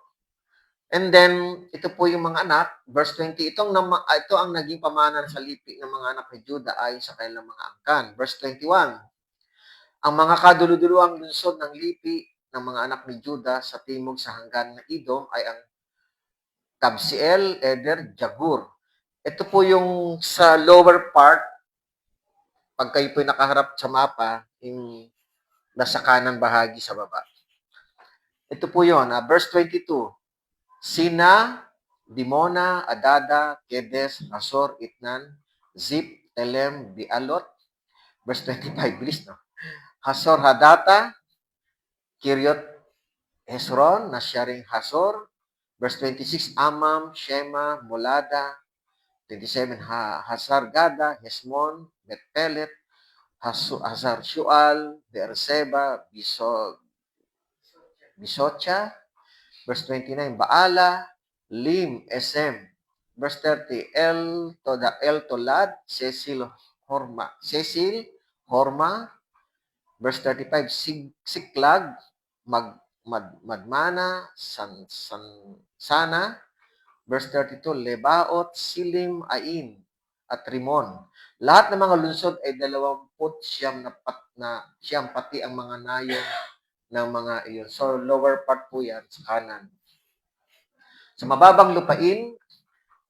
And then, ito po yung mga anak, verse 20, ito ang naging pamanan sa lipi ng mga anak ni Judah ayon sa kanilang mga angkan. Verse 21, ang mga kaduluduluang lungsod ng lipi ng mga anak ni Judah sa timog sa hanggan ng Edom ay ang Kabsiel, Eder, Jagur. Ito po yung sa lower part, pag kayo po nakaharap sa mapa, yung nasa kanan bahagi sa baba. Ito po yun, verse 22. Sina, Dimona, Adada, Kedes, Hasor, Itnan, Zip, Telem, Bialot. Verse 25, bilis, no? Hasor, Hadata, Kiryot, Hesron, na siya ring Hasor. Verse 26, Amam, Shema, Molada. 27, Hasar Gada, Hesmon, Betpelet, Hazar Shual, Beerseba, Bisocha. Verse 29, Baala, Lim, Esem. Verse 30, El Tolad, Cecil, Horma. Verse 35, Siklag, Madmana, Sana. Verse 32, Lebaot, Silim, Ain, at Rimon. Lahat ng mga lungsod ay 29 siyam pati ang mga nayon ng mga iyon. So, lower part po yan sa kanan. Sa mababang lupain,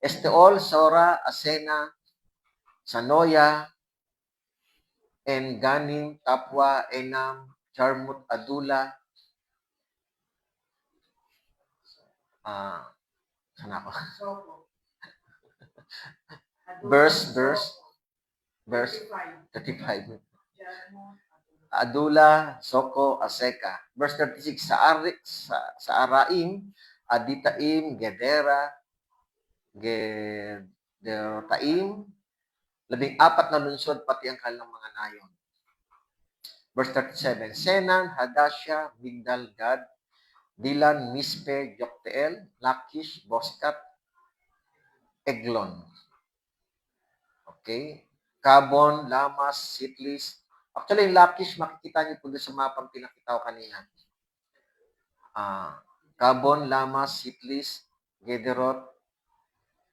Esteol, Sora, Asena, Sanoya, Enganim, Tapwa, Enam, Jarmut, Adula, sana ako? Verse 35. Adula, Soko, Aseka. Verse 36, sa Araim, Aditaim, Gedera, Gedertaim, 14 na lungsod, pati ang kanilang mga nayon. Verse 37, Senan, Hadasha, Migdal, Gad, Dilan, Mispe, Jokteel, Lakish, Boskat, Eglon. Okay? Kabon, Lamas, Sitlis. Actually, yung Lakish, makikita niyo po doon sa mapang pinakita ko kanina. Gabon, Lama, Sitlis, Gederot,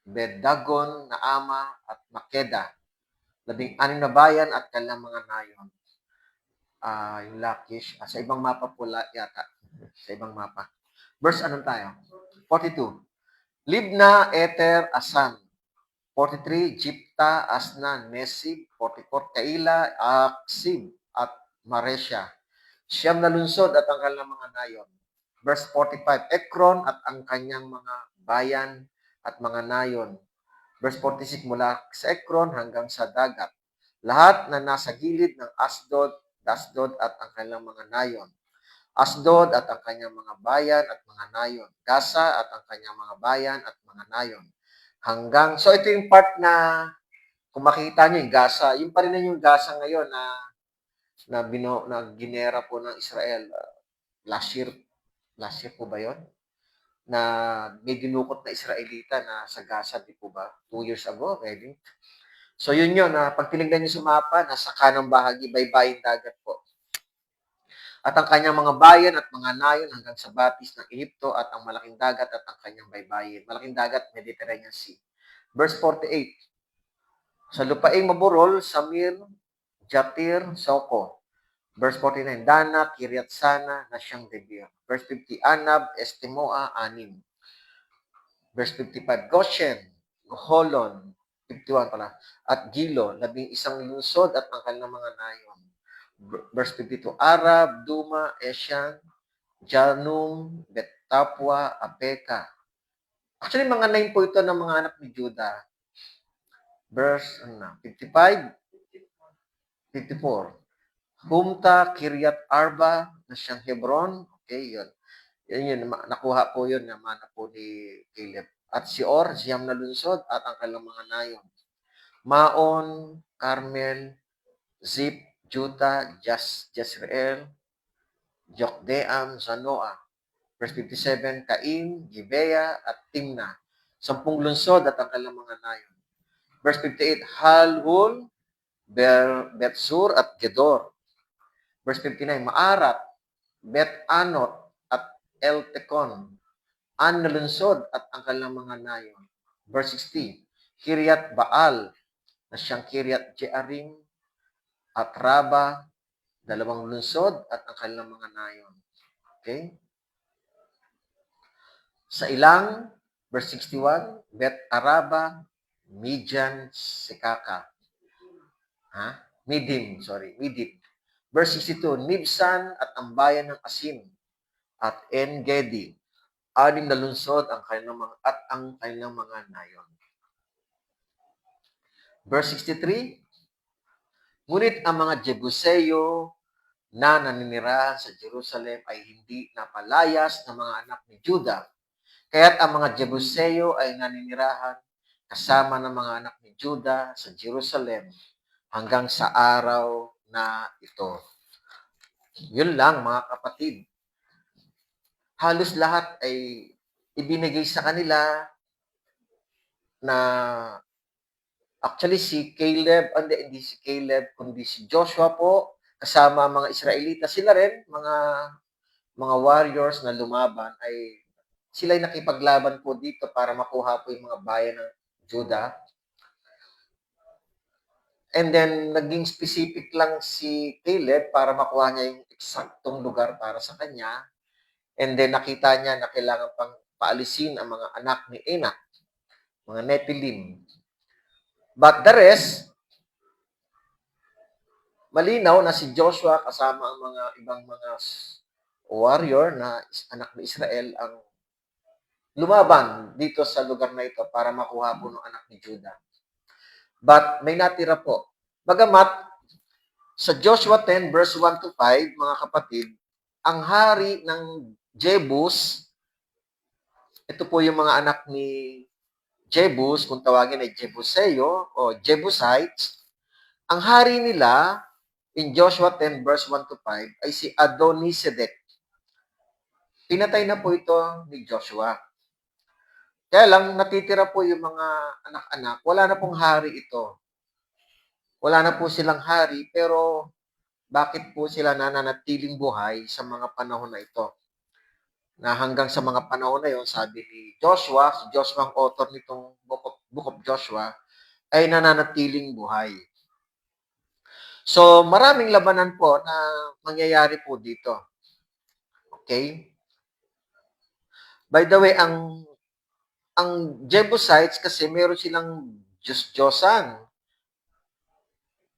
Bedagon, Naama, at Makeda. 16 na bayan at kanilang mga nayon. Yung Lakish, sa ibang mapa pula yata. Sa ibang mapa. Verse anong tayo? 42. Libna, Eter, Asan. 43, Jipta, Asna, Nesib. 44, Kaila, Aksib, at Maresya. Siyam na lungsod at ang kanilang mga nayon. Verse 45, Ekron at ang kanyang mga bayan at mga nayon. Verse 46, mula sa Ekron hanggang sa dagat. Lahat na nasa gilid ng Asdod at ang kanilang mga nayon. Asdod at ang kanyang mga bayan at mga nayon. Gaza at ang kanyang mga bayan at mga nayon. So ito yung part na, kung makita nyo yung Gaza, yung pa rin yung Gaza ngayon na ginera po ng Israel. Last year po ba yon? Na may dinukot na Israelita na sa Gaza, di po ba? 2 years ago, maybe. So yun na pag tinignan nyo sa mapa, nasa kanang bahagi, baybayin dagat po. At ang kanyang mga bayan at mga nayon hanggang sa batis ng Ehipto at ang malaking dagat at ang kanyang baybayin. Malaking dagat, Mediterranean Sea. Verse 48. Sa lupaing maburol, Samir, Jatir, Soko. Verse 49. Dana, Kiryat Sana, na siyang Debir. Verse 50. Anab, Estimoa, Anim. Verse 55. Goshen, Holon, 51 pala. At Gilo, 11 lungsod at ang kanilang mga nayon. Verse 52. Arab, Duma, Esyan, Janum, Betapua, Apeka. Actually, mga 9 po ito ng mga anak ni Judah. Verse 55, 54. Humta, Kiryat Arba, na siyang Hebron. Okay, yun. Yun, nakuha po yun, namana po ni Caleb. At si Or, siyam na lungsod at ang kanilang mga nayon. Maon, Carmel, Zip, Juta, Jezreel, Jokdeam, Zanoa. Verse 57, Cain, Gibea, at Timna. 10 lungsod at ang kanilang mga nayon. Verse 58, Halhul, Betsur, at Gedor. Verse 59, Maarat, Bet-Anot, at El-Tekon. 6 na lungsod at ang kanilang mga nayon. Verse 60, Kiryat Baal, na siyang Kiryat Jearim, at Raba, 2 lungsod at ang kanilang mga nayon. Okay? Sa ilang, verse 61, Bet Araba, Midian, Sekaka. Midim. Verse 62, Nibsan at ang bayan ng Asim at En-Gedi. 6 na lungsod ang kanilang mga nayon. Verse 63, ngunit ang mga Jebuseo na naninirahan sa Jerusalem ay hindi napalayas ng mga anak ni Judah. Kaya't ang mga Jebuseo ay naninirahan kasama ng mga anak ni Judah sa Jerusalem hanggang sa araw na ito. Yun lang, mga kapatid. Halos lahat ay ibinigay sa kanila na actually si Caleb, hindi si Caleb, kundi si Joshua po, kasama mga Israelita. Sila rin, mga warriors na lumaban, ay sila ay nakipaglaban po dito para makuha po yung mga bayan ng Judah. And then, naging specific lang si Caleb para makuha niya yung eksaktong lugar para sa kanya. And then, nakita niya na kailangan pang paalisin ang mga anak ni Enak, mga Nephilim. But the rest, malinaw na si Joshua kasama ang mga ibang mga warrior na anak ni Israel ang lumaban dito sa lugar na ito para makuha po ng anak ni Judah. But may natira po. Bagamat sa Joshua 10 verse 1 to 5, mga kapatid, ang hari ng Jebus, ito po yung mga anak ni Jebus, kung tawagin ay Jebuseo o Jebusites, ang hari nila in Joshua 10 verse 1 to 5 ay si Adonisedek. Pinatay na po ito ni Joshua. Kaya lang, natitira po yung mga anak-anak. Wala na pong hari ito. Wala na po silang hari, pero bakit po sila nananatiling buhay sa mga panahon na ito? na hanggang sa mga panahon na yon, sabi ni Joshua, si Joshua ang author nitong Book of Joshua, ay nananatiling buhay. So, maraming labanan po na mangyayari po dito. Okay? By the way, ang Jebusites kasi meron silang Diyos-Diyosan.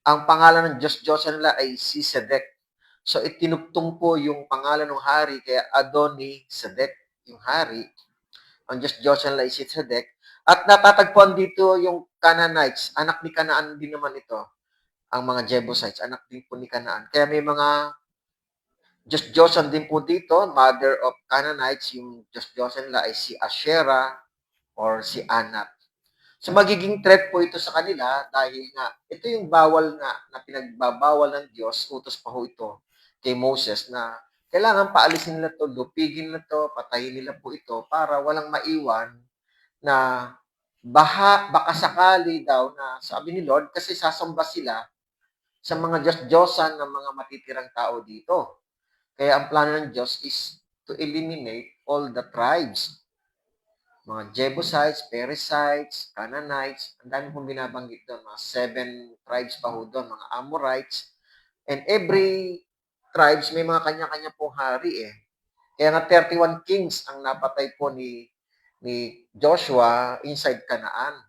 Ang pangalan ng Diyos-Diyosan nila ay si Sedek. So, itinugtong po yung pangalan ng hari, kaya Adoni Sedek, yung hari. Ang Diyos-Diyosan nila ay si Sedek. At natatagpuan dito yung Canaanites. Anak ni Canaan din naman ito. Ang mga Jebusites, anak din po ni Canaan. Kaya may mga Diyos-Diyosan din po dito, mother of Canaanites, yung Diyos-Diyosan nila ay si Asherah or si Anat. So magiging threat po ito sa kanila dahil nga ito yung bawal nga na pinagbabawal ng Diyos, utos pa ho ito kay Moses na kailangan paalisin nila to, lupigin nila to, patayin nila po ito para walang maiwan na baka sakali daw na sabi ni Lord kasi sasamba sila sa mga Diyos-Diyosan ng mga matitirang tao dito. Kaya ang plano ng Diyos is to eliminate all the tribes. Mga Jebusites, Perizzites, Canaanites, ang dami pong binabanggit doon. Mga 7 tribes pa ho doon, mga Amorites. And every tribes may mga kanya-kanya pong hari eh. Kaya nga 31 kings ang napatay po ni Joshua inside Canaan.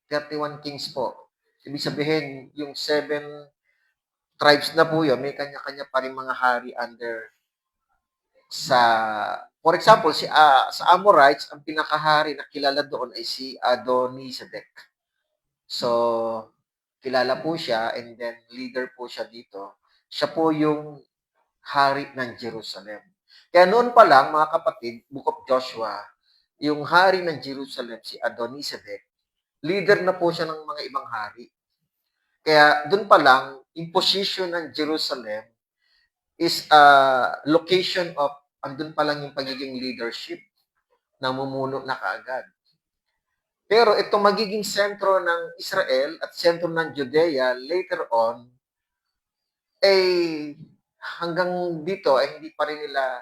31 kings po. Ibig sabihin, yung 7 tribes na po yun, may kanya-kanya pa rin mga hari under sa for example sa Amorites ang pinakahari na kilala doon ay si Adoni-Sedek. So kilala po siya and then leader po siya dito. Siya po yung hari ng Jerusalem. Kaya noon pa lang mga kapatid, Book of Joshua, yung hari ng Jerusalem si Adoni-Sedek, leader na po siya ng mga ibang hari. Kaya doon pa lang, imposition ng Jerusalem is a location of, andun pa lang yung pagiging leadership, namumuno na kaagad. Pero itong magiging sentro ng Israel at sentro ng Judea later on, eh hanggang dito ay hindi pa rin nila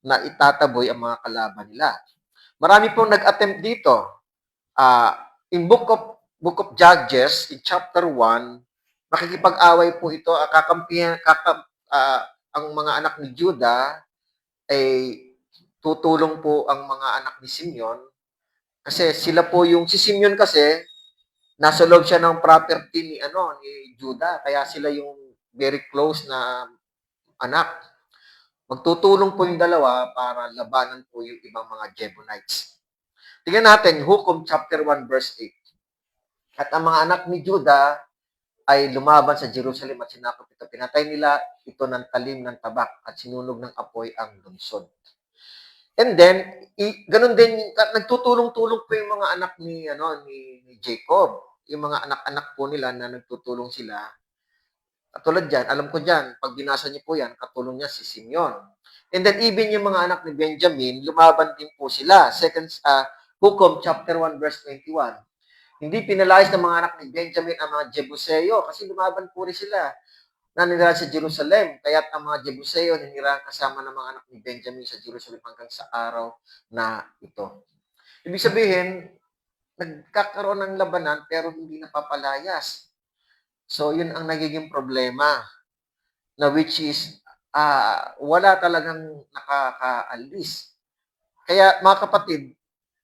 na itataboy ang mga kalaban nila. Marami pong nag-attempt dito. In Book of Judges, in chapter 1, makikipag-away po ito, ang mga anak ni Judah ay tutulong po ang mga anak ni Simeon kasi sila po yung si Simeon kasi nasa loob siya ng property ni Judah kaya sila yung very close na anak. Magtutulong po yung dalawa para labanan po yung ibang mga Jebusites. Tingnan natin, Hukom chapter 1 verse 8. At ang mga anak ni Judah ay lumaban sa Jerusalem at sinakop ito. Pinatay nila ito ng talim ng tabak at sinunog ng apoy ang lungsod. And then, ganun din, nagtutulong-tulong po yung mga anak ni Jacob. Yung mga anak-anak po nila na nagtutulong sila. Katulad dyan, alam ko dyan, pag binasa niyo po yan, katulong niya si Simeon. And then, even yung mga anak ni Benjamin, lumaban din po sila. Hukom chapter 1 verse 21. Hindi pinalayas ng mga anak ni Benjamin ang mga Jebuseo kasi lumaban po rin sila nanirahan sa Jerusalem. Kaya't ang mga Jebuseo nanirahan kasama ng mga anak ni Benjamin sa Jerusalem hanggang sa araw na ito. Ibig sabihin, nagkakaroon ng labanan pero hindi napapalayas. So, yun ang nagiging problema na which is wala talagang nakakaalis. Kaya mga kapatid,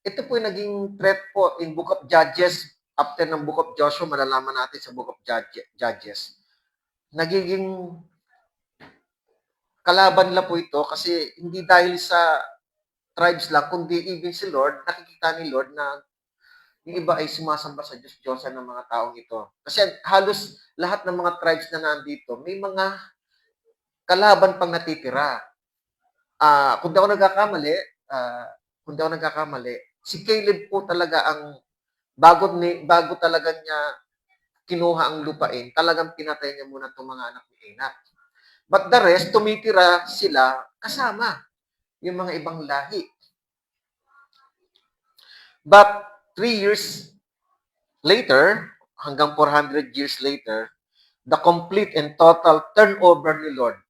ito po yung naging threat po in Book of Judges. After ng Book of Joshua, malalaman natin sa Book of Judges. Nagiging kalaban nila po ito kasi hindi dahil sa tribes lang, kundi even si Lord, nakikita ni Lord na yung iba ay sumasamba sa Diyos-Diyosan ng mga taong ito. Kasi halos lahat ng mga tribes na nandito, may mga kalaban pang natitira. Kung di ako nagkakamali, si Caleb po talaga ang bago talaga niya kinuha ang lupain, talagang pinatay niya muna itong mga anak ni Anak. But the rest, tumitira sila kasama yung mga ibang lahi. But 3 years later, hanggang 400 years later, the complete and total turnover ni Lord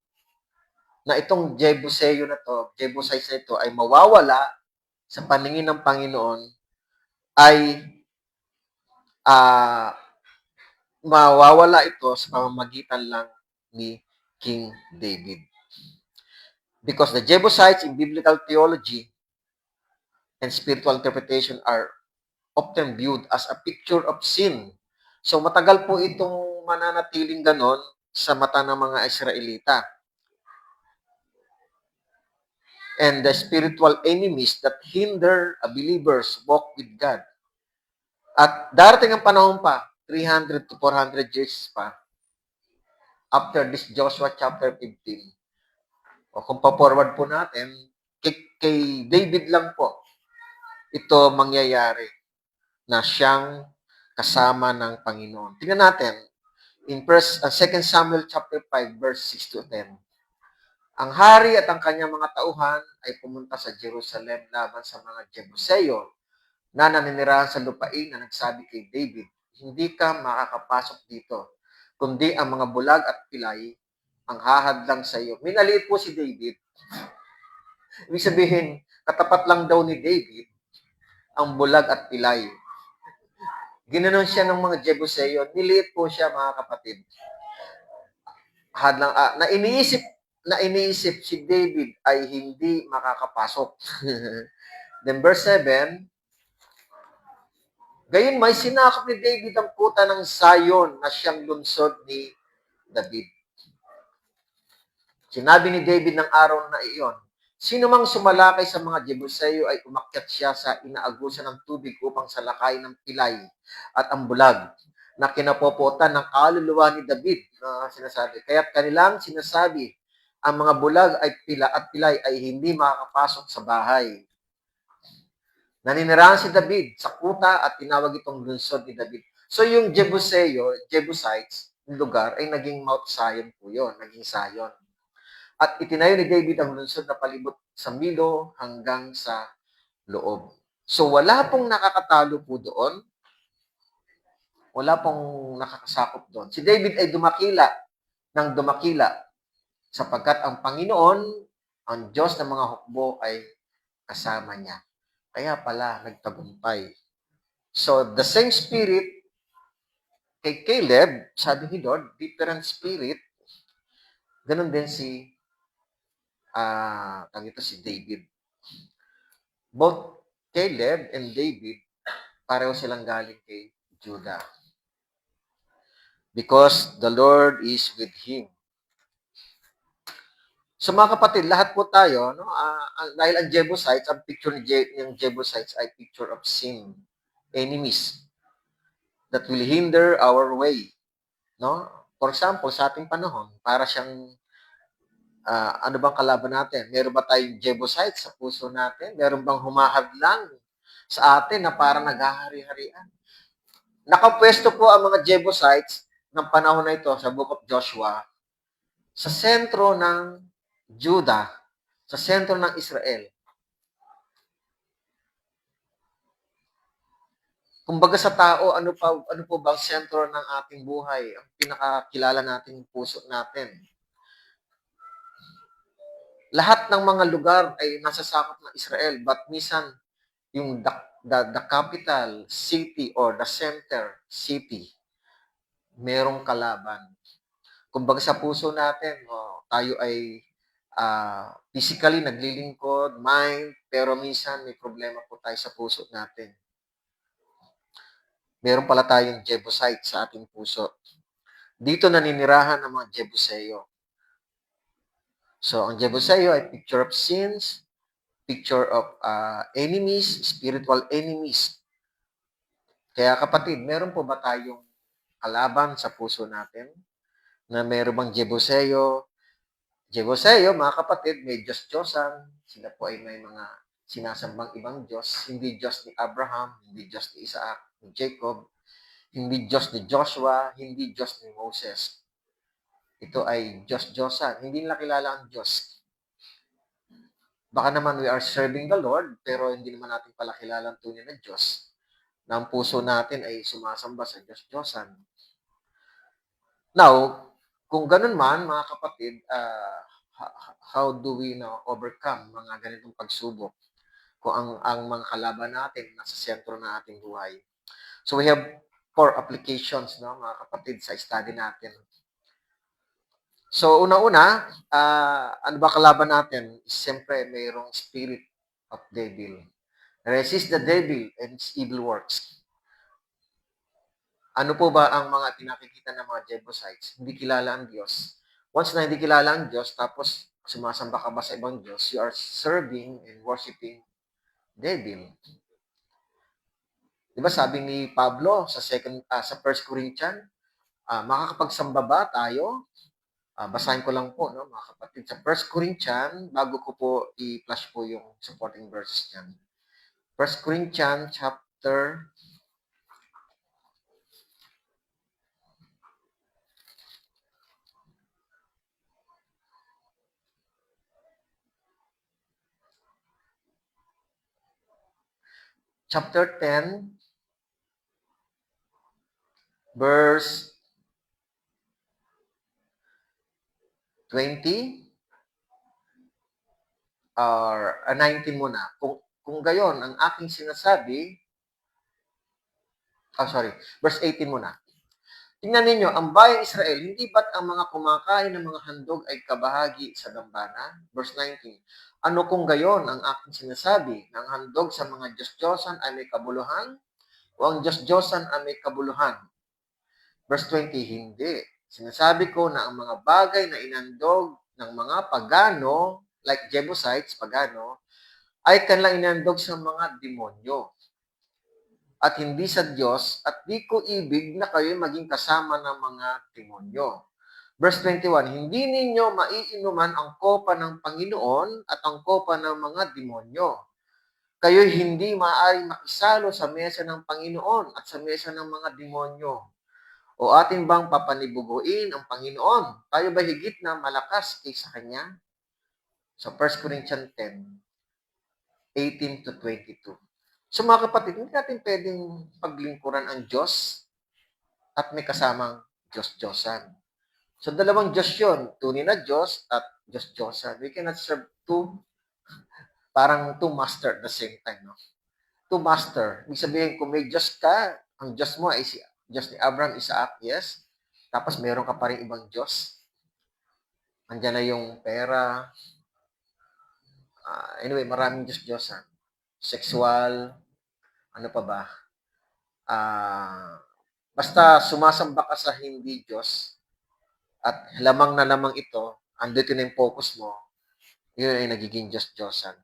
na itong Jebuseo na to, Jebusites na ito ay mawawala sa paningin ng Panginoon ay ah, mawawala ito sa pamamagitan lang ni King David. Because the Jebusites in biblical theology and spiritual interpretation are often viewed as a picture of sin. So matagal po itong mananatiling ganon sa mata ng mga Israelita. And the spiritual enemies that hinder a believer's walk with God. At darating ang panahon pa, 300 to 400 years pa, after this Joshua chapter 15, o kung pa-forward po natin, kay David lang po ito mangyayari na siyang kasama ng Panginoon. Tingnan natin, in 2 Samuel chapter 5, verse 6 to 10. Ang hari at ang kanyang mga tauhan ay pumunta sa Jerusalem laban sa mga Jebuseo na naninirahan sa lupain na nagsabi kay David, hindi ka makakapasok dito, kundi ang mga bulag at pilay ang hahadlang sa iyo. Minaliit po si David. Ibig sabihin, katapat lang daw ni David ang bulag at pilay. Ginanon siya ng mga Jebuseo, niliit po siya mga kapatid. Hadlang, na iniisip si David ay hindi makakapasok. Then verse 7, gayon may sinakop ni David ang kuta ng Zion na siyang lunsod ni David. Sinabi ni David ng araw na iyon, sino mang sumalakay sa mga Jebuseo ay umakyat siya sa inaagusan ng tubig upang salakay ng pilay at ang bulag na kinapopotan ng kaluluwa ni David na sinasabi. Kaya't kanilang sinasabi, ang mga bulag ay pilay ay hindi makakapasok sa bahay. Naninirahan si David sa kuta at tinawag itong lunsod ni David. So yung Jebusites, yung lugar, ay naging Mount Zion po yun, naging Zion. At itinayo ni David ang lunsod na palibot sa Milo hanggang sa loob. So wala pong nakakatalo po doon. Wala pong nakakasakop doon. Si David ay dumakila sapagkat ang Panginoon, ang Diyos ng mga hukbo ay kasama niya. Kaya pala nagtagumpay. So the same spirit kay Caleb, sabi ni Lord, different spirit, ganun din si si David. Both Caleb and David, pareho silang galing kay Judah. Because the Lord is with him. So mga kapatid, lahat po tayo, no, dahil ang Jebusites, ang picture ng Jebusites ay picture of sin, enemies that will hinder our way. No? For example, sa ating panahon, para siyang ano bang kalaban natin? Meron ba tayong Jebusites sa puso natin? Meron bang humahadlang sa atin na parang naghahari-harian? Nakapwesto po ang mga Jebusites ng panahon na ito sa Book of Joshua sa sentro ng Judah, sa sentro ng Israel. Kumbaga sa tao, ano po ba ang sentro ng ating buhay? Ang pinakakilala natin yung puso natin. Lahat ng mga lugar ay nasasakop ng Israel, but minsan yung the capital city or the center city, merong kalaban. Kumbaga sa puso natin, tayo ay physically naglilingkod, mind, pero minsan may problema po tayo sa puso natin. Meron pala tayong Jebusite sa ating puso. Dito naninirahan ang mga Jebuseo. So, ang Jebuseo ay picture of sins, picture of enemies, spiritual enemies. Kaya kapatid, meron po ba tayong kalaban sa puso natin? Na meron bang Jebuseo? Jebuseo, mga kapatid, may Diyos-Diyosan. Sila po ay may mga sinasambang ibang Diyos. Hindi Diyos ni Abraham, hindi Diyos ni Isaac, ni Jacob, hindi Diyos ni Joshua, hindi Diyos ni Moses. Ito ay Diyos-Diyosan. Hindi nila kilala ang Diyos. Baka naman we are serving the Lord, pero hindi naman natin pala kilala ang tunay na Diyos. Na ang puso natin ay sumasamba sa Diyos-Diyosan. Now, kung ganun man, mga kapatid, how do we overcome mga ganitong pagsubok kung ang mga kalaban natin nasa sentro ng ating buhay. So we have 4 applications, no, mga kapatid, sa study natin. So una-una, ano ba kalaban natin? Siyempre, mayroong spirit of devil. Resist the devil and his evil works. Ano po ba ang mga pinakikita ng mga Jebusites? Hindi kilala ang Diyos. Once na hindi kilala ang Diyos, tapos sumasamba ka ba sa ibang Diyos, you are serving and worshiping devil. Di ba sabi ni Pablo sa sa 1 Corinthians, makakapagsamba ba tayo? Basahin ko lang po, no, mga kapatid, sa 1 Corinthians, bago ko po i-flash po yung supporting verses niyan. 1 Corinthians chapter 10, verse 20 or 19 muna. Kung gayon, ang aking sinasabi, verse 18 muna. Tingnan ninyo, ang bayang Israel, hindi ba't ang mga kumakain ng mga handog ay kabahagi sa dambana? Verse 19. Ano kung gayon ang aking sinasabi, ng handog sa mga Diyos-Diyosan ay may kabuluhan? O ang Diyos-Diyosan ay may kabuluhan? Verse 20, hindi. Sinasabi ko na ang mga bagay na inandog ng mga pagano, like Jebusites, pagano, ay kanilang inandog sa mga demonyo at hindi sa Diyos, at di ko ibig na kayo maging kasama ng mga demonyo. Verse 21, hindi ninyo maiinuman ang kopa ng Panginoon at ang kopa ng mga demonyo. Kayo'y hindi maaaring makisalo sa mesa ng Panginoon at sa mesa ng mga demonyo. O atin bang papanibuguin ang Panginoon? Tayo ba higit na malakas kaysa Kanya? So 1 Corinthians 10, 18 to 22. So mga kapatid, hindi natin pwedeng paglingkuran ang Diyos at may kasamang Diyos-Diyosan. So dalawang Diyos yun, tunay na Diyos at Diyos-Diyosan. We cannot serve parang two master at the same time. No? Two master. Ibig sabihin, kung may Diyos ka, ang Diyos mo ay si Diyos ni Abraham, Isaac, yes. Tapos meron ka pa rin ibang Diyos. Andiyan na yung pera. Anyway, maraming Diyos-Diyosan. Sexual, ano pa ba? Basta sumasamba ka sa hindi Diyos at lamang na lamang ito, andito na yung focus mo, yun ay nagiging Diyos-Diyosan.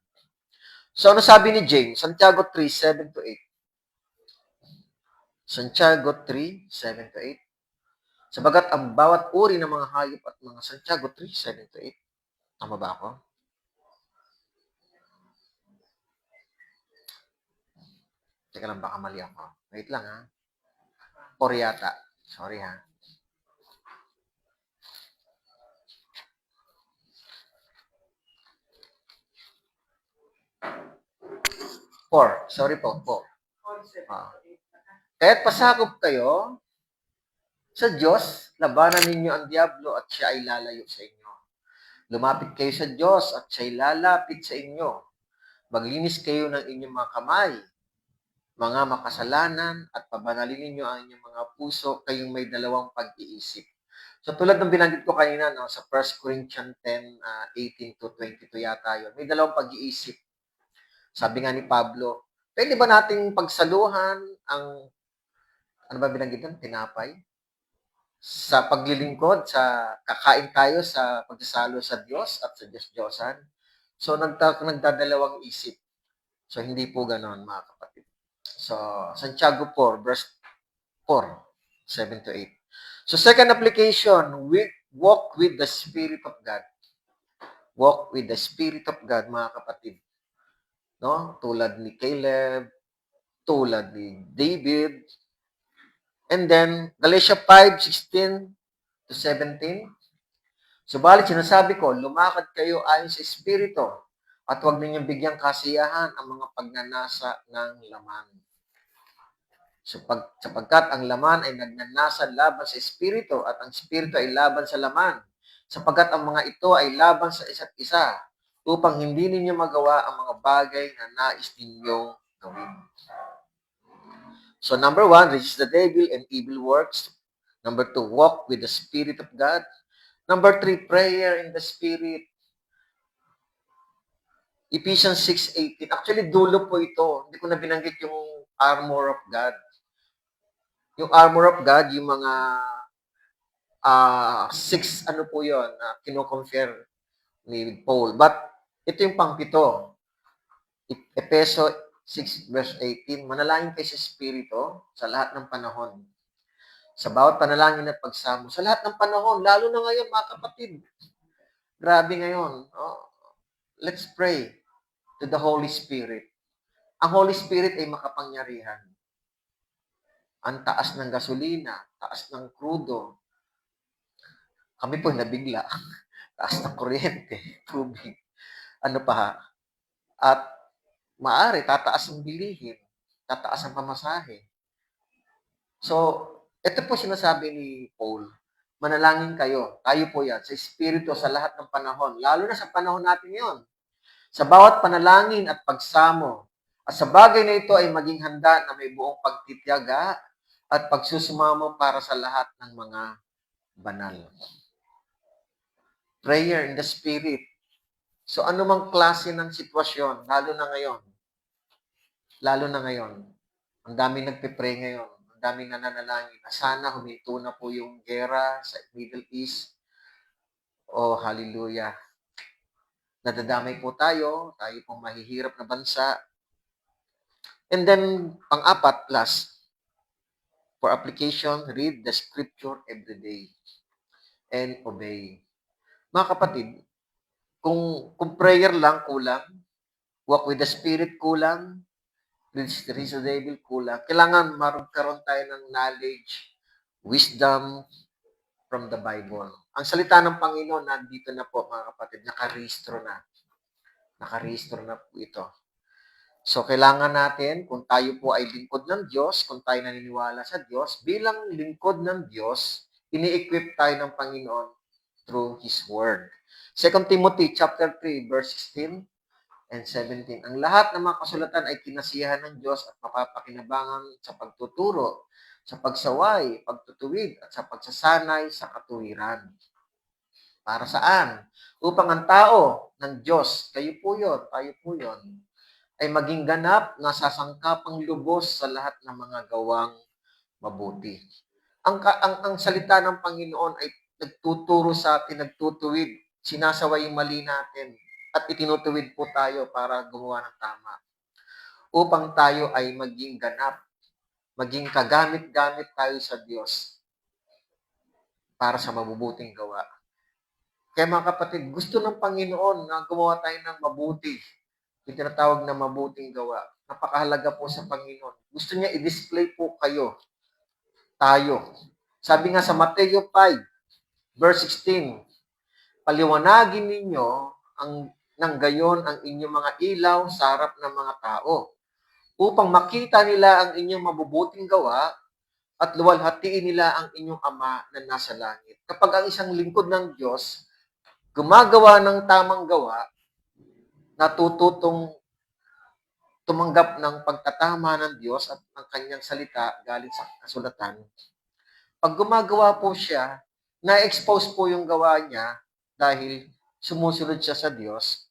So, ano sabi ni James? Santiago 3, 7 to 8. Santiago 3, 7 to 8. Sabagat ang bawat uri ng mga hayop at mga Santiago 3, 7 to 8. Tama ba ako? Teka lang, baka mali ako. Wait lang ha. Or yata. Sorry ha. Sorry po. Kaya't pasakop kayo sa Diyos, labanan ninyo ang Diablo at siya ay lalayo sa inyo. Lumapit kayo sa Diyos at siya ay lalapit sa inyo. Maglinis kayo ng inyong mga kamay, mga makasalanan, at pabanalin ninyo ang inyong mga puso, kayong may dalawang pag-iisip. So tulad ng binanggit ko kanina, no, sa 1 Corinthians 10, 18 to 22 yata yun, may dalawang pag-iisip. Sabi nga ni Pablo, pwede ba nating pagsaluhan ang, ano ba binanggit doon? Tinapay? Sa paglilingkod, sa kakain tayo sa pagsasalo sa Diyos at sa Diyos-Diyosan. So, nagdadalawang isip. So, hindi po ganon, mga kapatid. So, Santiago 4, verse 4, 7 to 8. So, second application, walk with the Spirit of God. Walk with the Spirit of God, mga kapatid. No? Tulad ni Caleb, tulad ni David. And then, Galatians 5, 16 to 17. Subalit sinasabi ko, lumakad kayo ayon sa Espiritu at huwag ninyong bigyang kasiyahan ang mga pagnanasa ng laman. Sapagkat ang laman ay nagnanasa laban sa Espiritu at ang Espiritu ay laban sa laman. sapagkat ang mga ito ay laban sa isa't isa upang hindi ninyo magawa ang mga bagay na nais ninyong gawin. So number 1, resist the devil and evil works. Number 2, walk with the Spirit of God. Number 3, prayer in the Spirit. Ephesians 6:18. Actually, dulo po ito. Hindi ko na binanggit yung armor of God. Yung armor of God, yung mga 6, ano po yun, kino-compare ni Paul. But, ito yung pang-pito. Efeso 6 verse 18, manalangin kayo sa Espiritu sa lahat ng panahon. Sa bawat panalangin at pagsamo, sa lahat ng panahon, lalo na ngayon, mga kapatid. Grabe ngayon. Oh, let's pray to the Holy Spirit. Ang Holy Spirit ay makapangyarihan. Ang taas ng gasolina, taas ng krudo. Kami po nabigla. Taas ng kuryente, tubig. Ano pa? At maari, tataas ang bilihin. Tataas ang pamasahe. So, ito po sinasabi ni Paul. Manalangin kayo. Tayo po yan. Sa Espiritu sa lahat ng panahon. Lalo na sa panahon natin yon. Sa bawat panalangin at pagsamo. At sa bagay na ito ay maging handa na may buong pagtitiyaga at pagsusumamo para sa lahat ng mga banal. Prayer in the Spirit. So, anumang klase ng sitwasyon, lalo na ngayon. Lalo na ngayon. Ang daming nagpe-pray ngayon. Ang daming nananalangin na sana huminto na po yung gera sa Middle East. Oh, hallelujah. Nadadamay po tayo pong mahihirap na bansa. And then, pang-apat, last, for application, read the scripture every day and obey. Mga kapatid, kung prayer lang kulang, walk with the Spirit kulang, resist the devil kulang, kailangan magkaroon tayo ng knowledge, wisdom from the Bible. Ang salita ng Panginoon, nandito na po mga kapatid, nakarehistro na. Nakarehistro na po ito. So, kailangan natin, kung tayo po ay lingkod ng Diyos, kung tayo naniniwala sa Diyos, bilang lingkod ng Diyos, ini-equip tayo ng Panginoon through His Word. 2 Timothy chapter 3, verse 16 and 17. Ang lahat ng mga kasulatan ay kinasiyahan ng Diyos at mapapakinabangan sa pagtuturo, sa pagsaway, pagtutuwid, at sa pagsasanay sa katuwiran. Para saan? Upang ang tao ng Diyos, kayo po yun, tayo po yun, ay maging ganap na sasangkapang lubos sa lahat ng mga gawang mabuti. Ang salita ng Panginoon ay nagtuturo sa atin, nagtutuwid, sinasaway yung mali natin, at itinutuwid po tayo para gumawa ng tama. Upang tayo ay maging ganap, maging kagamit-gamit tayo sa Diyos para sa mabubuting gawa. Kaya mga kapatid, gusto ng Panginoon na gumawa tayo ng mabuti. Yung tinatawag na mabuting gawa. Napakahalaga po sa Panginoon. Gusto niya i-display po kayo, tayo. Sabi nga sa Mateo 5, verse 16, paliwanagin ninyo ng gayon ang inyong mga ilaw sa harap ng mga tao upang makita nila ang inyong mabubuting gawa at luwalhatiin nila ang inyong Ama na nasa langit. Kapag ang isang lingkod ng Diyos gumagawa ng tamang gawa, natututong tumanggap ng pagtatama ng Diyos at ng kanyang salita galing sa kasulatan. Pag gumagawa po siya, na-expose po yung gawa niya dahil sumusunod siya sa Diyos,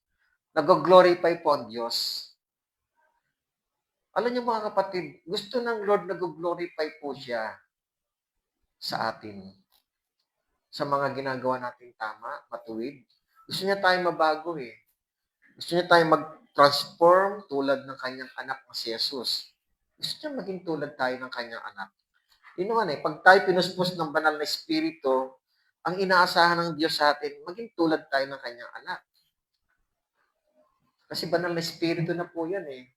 nag-glorify po ang Diyos. Alam niyo mga kapatid, gusto ng Lord nag-glorify po siya sa atin. Sa mga ginagawa nating tama, matuwid. Gusto niya tayong mabago eh. Gusto niya tayong mag-transform tulad ng kanyang anak na si Jesus. Gusto niya maging tulad tayo ng kanyang anak. Yun naman eh, pag tayo pinuspos ng banal na espiritu, ang inaasahan ng Diyos sa atin, maging tulad tayo ng kanyang anak. Kasi banal na espiritu na po yan eh.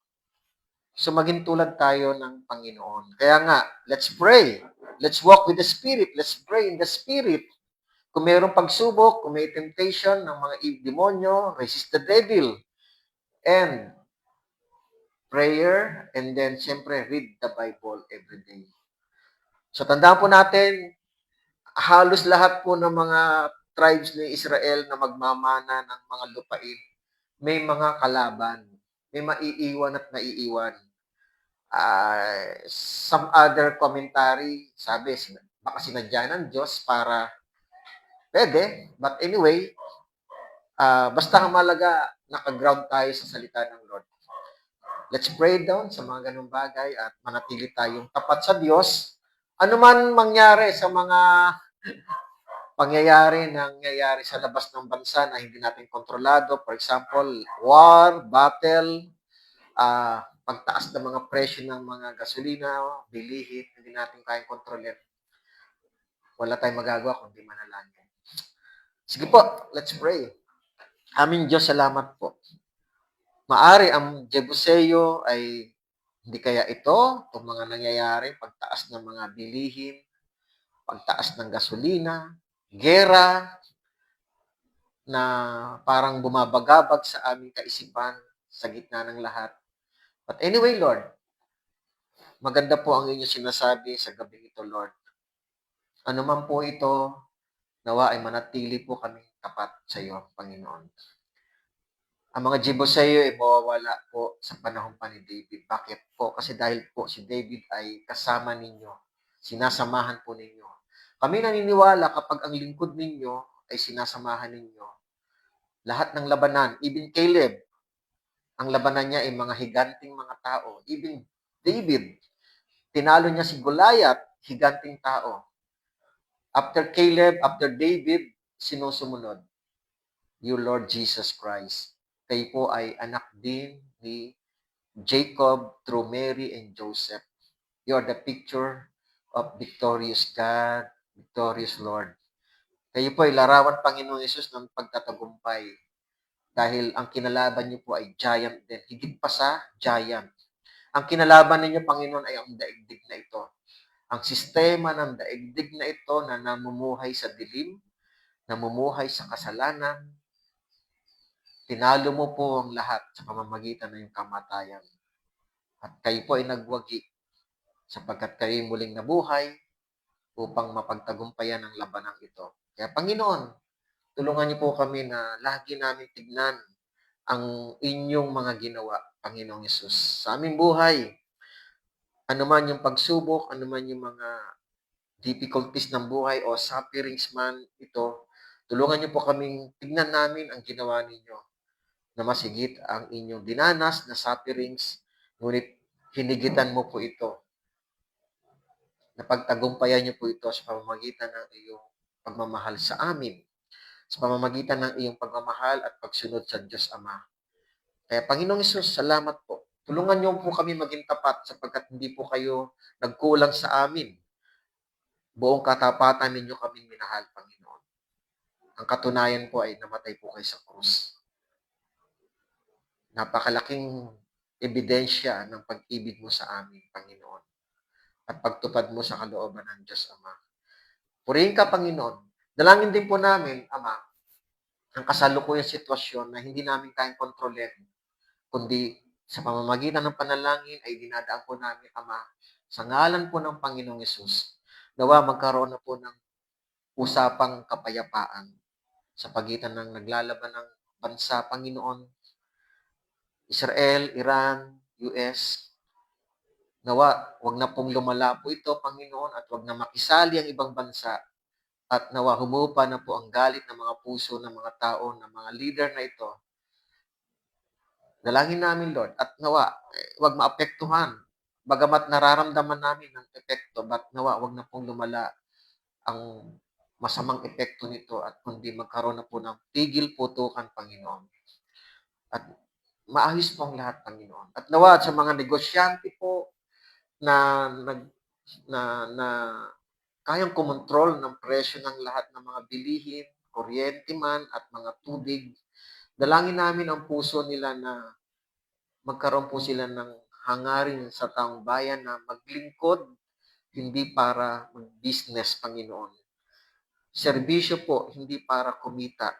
So maging tulad tayo ng Panginoon. Kaya nga, let's pray. Let's walk with the Spirit. Let's pray in the Spirit. Kung mayroong pagsubok, kung may temptation ng mga demonyo, resist the devil. And prayer, and then siyempre read the Bible every day. So tandaan po natin, halos lahat po ng mga tribes ni Israel na magmamana ng mga lupain, may mga kalaban, may maiiwan at maiiwan. Some other commentary, sabi, baka sinadya ng Diyos para pwede. But anyway, basta ang malaga, nakaground tayo sa salita ng Lord. Let's pray down sa mga ganung bagay at manatili tayong tapat sa Diyos. Ano man mangyari sa mga pangyayari na nangyayari sa labas ng bansa na hindi natin kontrolado, for example, war, battle, pagtaas ng mga presyo ng mga gasolina, bilihin, hindi natin kayang kontrolin. Wala tayong magagawa kundi manalangin. Sige po, let's pray. Aming Diyos, salamat po. Maari ang Jebuseo ay hindi kaya ito, itong mga nangyayari, pagtaas ng mga bilihin, pagtaas ng gasolina, gera, na parang bumabagabag sa aming kaisipan sa gitna ng lahat. But anyway, Lord, maganda po ang inyong sinasabi sa gabi ito, Lord. Ano man po ito, nawa ay manatili po kaming tapat sa iyo, Panginoon. Ang mga Jebuseo ay mawawala po sa panahon pa ni David. Bakit po? Kasi dahil po si David ay kasama ninyo. Sinasamahan po ninyo. Kami naniniwala kapag ang lingkod ninyo ay sinasamahan ninyo, lahat ng labanan, even Caleb, ang labanan niya ay mga higanting mga tao. Even David, tinalo niya si Goliath, higanting tao. After Caleb, after David, sinusumunod, you Lord Jesus Christ. Kayo po ay anak din ni Jacob through Mary and Joseph. You are the picture of victorious God, victorious Lord. Kayo po ay larawan, Panginoong Yesus, ng pagtatagumpay. Dahil ang kinalaban niyo po ay giant din. Higit pa sa giant. Ang kinalaban ninyo, Panginoon, ay ang daigdig na ito. Ang sistema ng daigdig na ito na namumuhay sa dilim, namumuhay sa kasalanan, tinalo mo po ang lahat sa pamamagitan ng iyong kamatayan. At kayo po ay nagwagi sapagkat kayo muling nabuhay upang mapagtagumpayan ang labanang ito. Kaya Panginoon, tulungan niyo po kami na lagi namin tignan ang inyong mga ginawa, Panginoong Yesus. Sa aming buhay, ano man yung pagsubok, ano man yung mga difficulties ng buhay o sufferings man ito, tulungan niyo po kaming tignan namin ang ginawa ninyo na masigit ang inyong dinanas na sufferings, ngunit hinigitan mo po ito. Napagtagumpayan niyo po ito sa pamamagitan ng iyong pagmamahal sa amin, sa pamamagitan ng iyong pagmamahal at pagsunod sa Diyos Ama. Kaya Panginoong Hesus, salamat po. Tulungan niyo po kami maging tapat sapagkat hindi po kayo nagkulang sa amin. Buong katapatan ninyo kaming minahal, Panginoon. Ang katunayan po ay namatay po kayo sa krus. Napakalaking ebidensya ng pag-ibig mo sa amin, Panginoon, at pagtupad mo sa kalooban ng Diyos Ama. Purihin ka, Panginoon. Dalangin din po namin, Ama, ang kasalukuyang sitwasyon na hindi namin kayang kontrolin, kundi sa pamamagitan ng panalangin ay dinadaan po namin, Ama, sa ngalan po ng Panginoong Yesus, nawa magkaroon na po ng usapang kapayapaan sa pagitan ng naglalaban ng bansa, Panginoon, Israel, Iran, US. Nawa, wag na pong lumala po ito, Panginoon, at wag na makisali ang ibang bansa. At nawa, humupa na po ang galit ng mga puso ng mga tao, ng mga leader na ito. Dalangin namin, Lord, at nawa, wag maapektuhan. Bagamat nararamdaman namin ng epekto, but nawa, wag na pong lumala ang masamang epekto nito at kundi magkaroon na po ng tigil putukan, Panginoon. At maayos po ang lahat, Panginoon. At nawa sa mga negosyante po na na kayang kumontrol ng presyo ng lahat ng mga bilihin, kuryente man at mga tubig, dalangin namin ang puso nila na magkaroon po sila ng hangarin sa taong bayan na maglingkod, hindi para mag-business, Panginoon. Serbisyo po, hindi para kumita.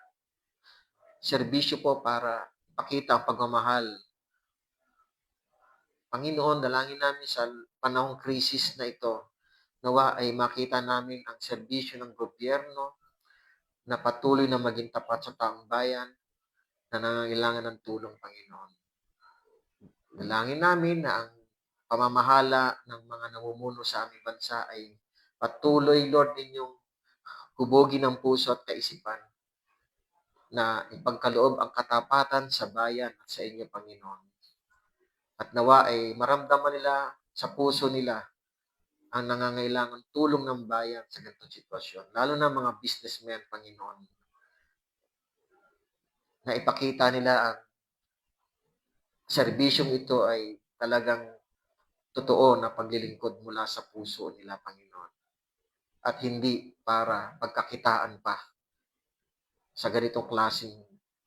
Serbisyo po para pakita ang pagmamahal. Panginoon, dalangin namin sa panahong krisis na ito, nawa ay makita namin ang serbisyo ng gobyerno, na patuloy na maging tapat sa taong bayan na nangangailangan ng tulong, Panginoon. Dalangin namin na ang pamamahala ng mga namumuno sa aming bansa ay patuloy, Lord, ninyong hubogin ang puso at kaisipan na ipagkaloob ang katapatan sa bayan at sa inyo, Panginoon. At nawa ay maramdaman nila sa puso nila ang nangangailangan tulong ng bayan sa ganitong sitwasyon. Lalo na mga businessmen, Panginoon, na ipakita nila ang serbisyong ito ay talagang totoo na paglilingkod mula sa puso nila, Panginoon. At hindi para pagkakitaan pa sa ganitong klaseng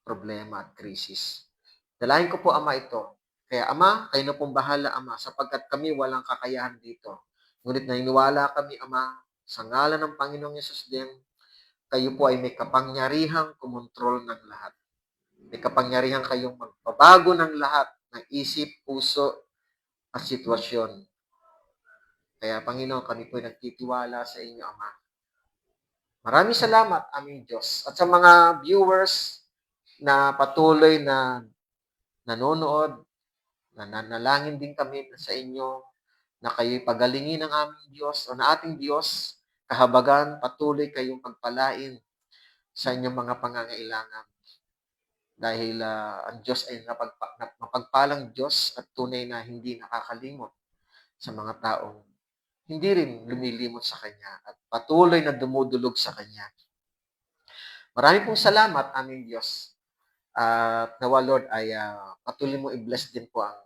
problema at krisis. Dalahin ko po, Ama, ito. Kaya, Ama, kayo na pong bahala, Ama, sapagkat kami walang kakayahan dito. Ngunit naniniwala kami, Ama, sa ngalan ng Panginoong Yesus din, kayo po ay may kapangyarihang kumontrol ng lahat. May kapangyarihan kayong magpabago ng lahat ng isip, puso, at sitwasyon. Kaya, Panginoon, kami po ay nagtitiwala sa inyo, Ama. Maraming salamat, aming Diyos. At sa mga viewers na patuloy na nanonood, nananalangin din kami sa inyo na kayo'y pagalingin ng aming Diyos o na ating Diyos, kahabagan, patuloy kayong pagpalain sa inyong mga pangangailangan. Dahil ang Diyos ay mapagpalang Diyos at tunay na hindi nakakalimot sa mga taong hindi rin lumilimot sa Kanya at patuloy na dumudulog sa Kanya. Maraming pong salamat, aming Diyos. At nawa, Lord, ay patuloy mo i-bless din po ang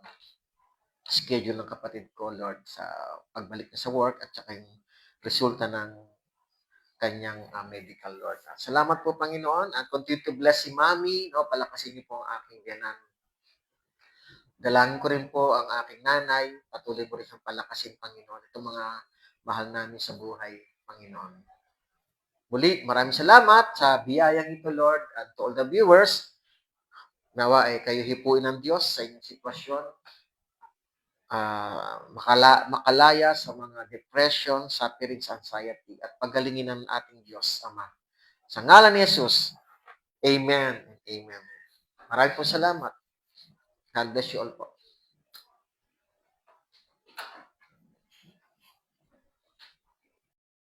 schedule ng kapatid ko, Lord, sa pagbalik niya sa work at saka yung resulta ng kanyang medical, Lord. Salamat po, Panginoon, at continue to bless si Mami, no? Palakasin niyo po ang aking biyanan. Dalangin ko rin po ang aking nanay, patuloy mo rin siyang palakasin, Panginoon. Itong mga mahal namin sa buhay, Panginoon. Muli, maraming salamat sa biyayang ito, Lord, at to all the viewers. Nawa ay kayo hipuin ng Diyos sa inyong sitwasyon. Makalaya sa mga depression, suffering, anxiety, at pagalingin ng ating Diyos, Ama. Sa ngalan ni Jesus, Amen and Amen. Maraming po salamat. God bless you all po.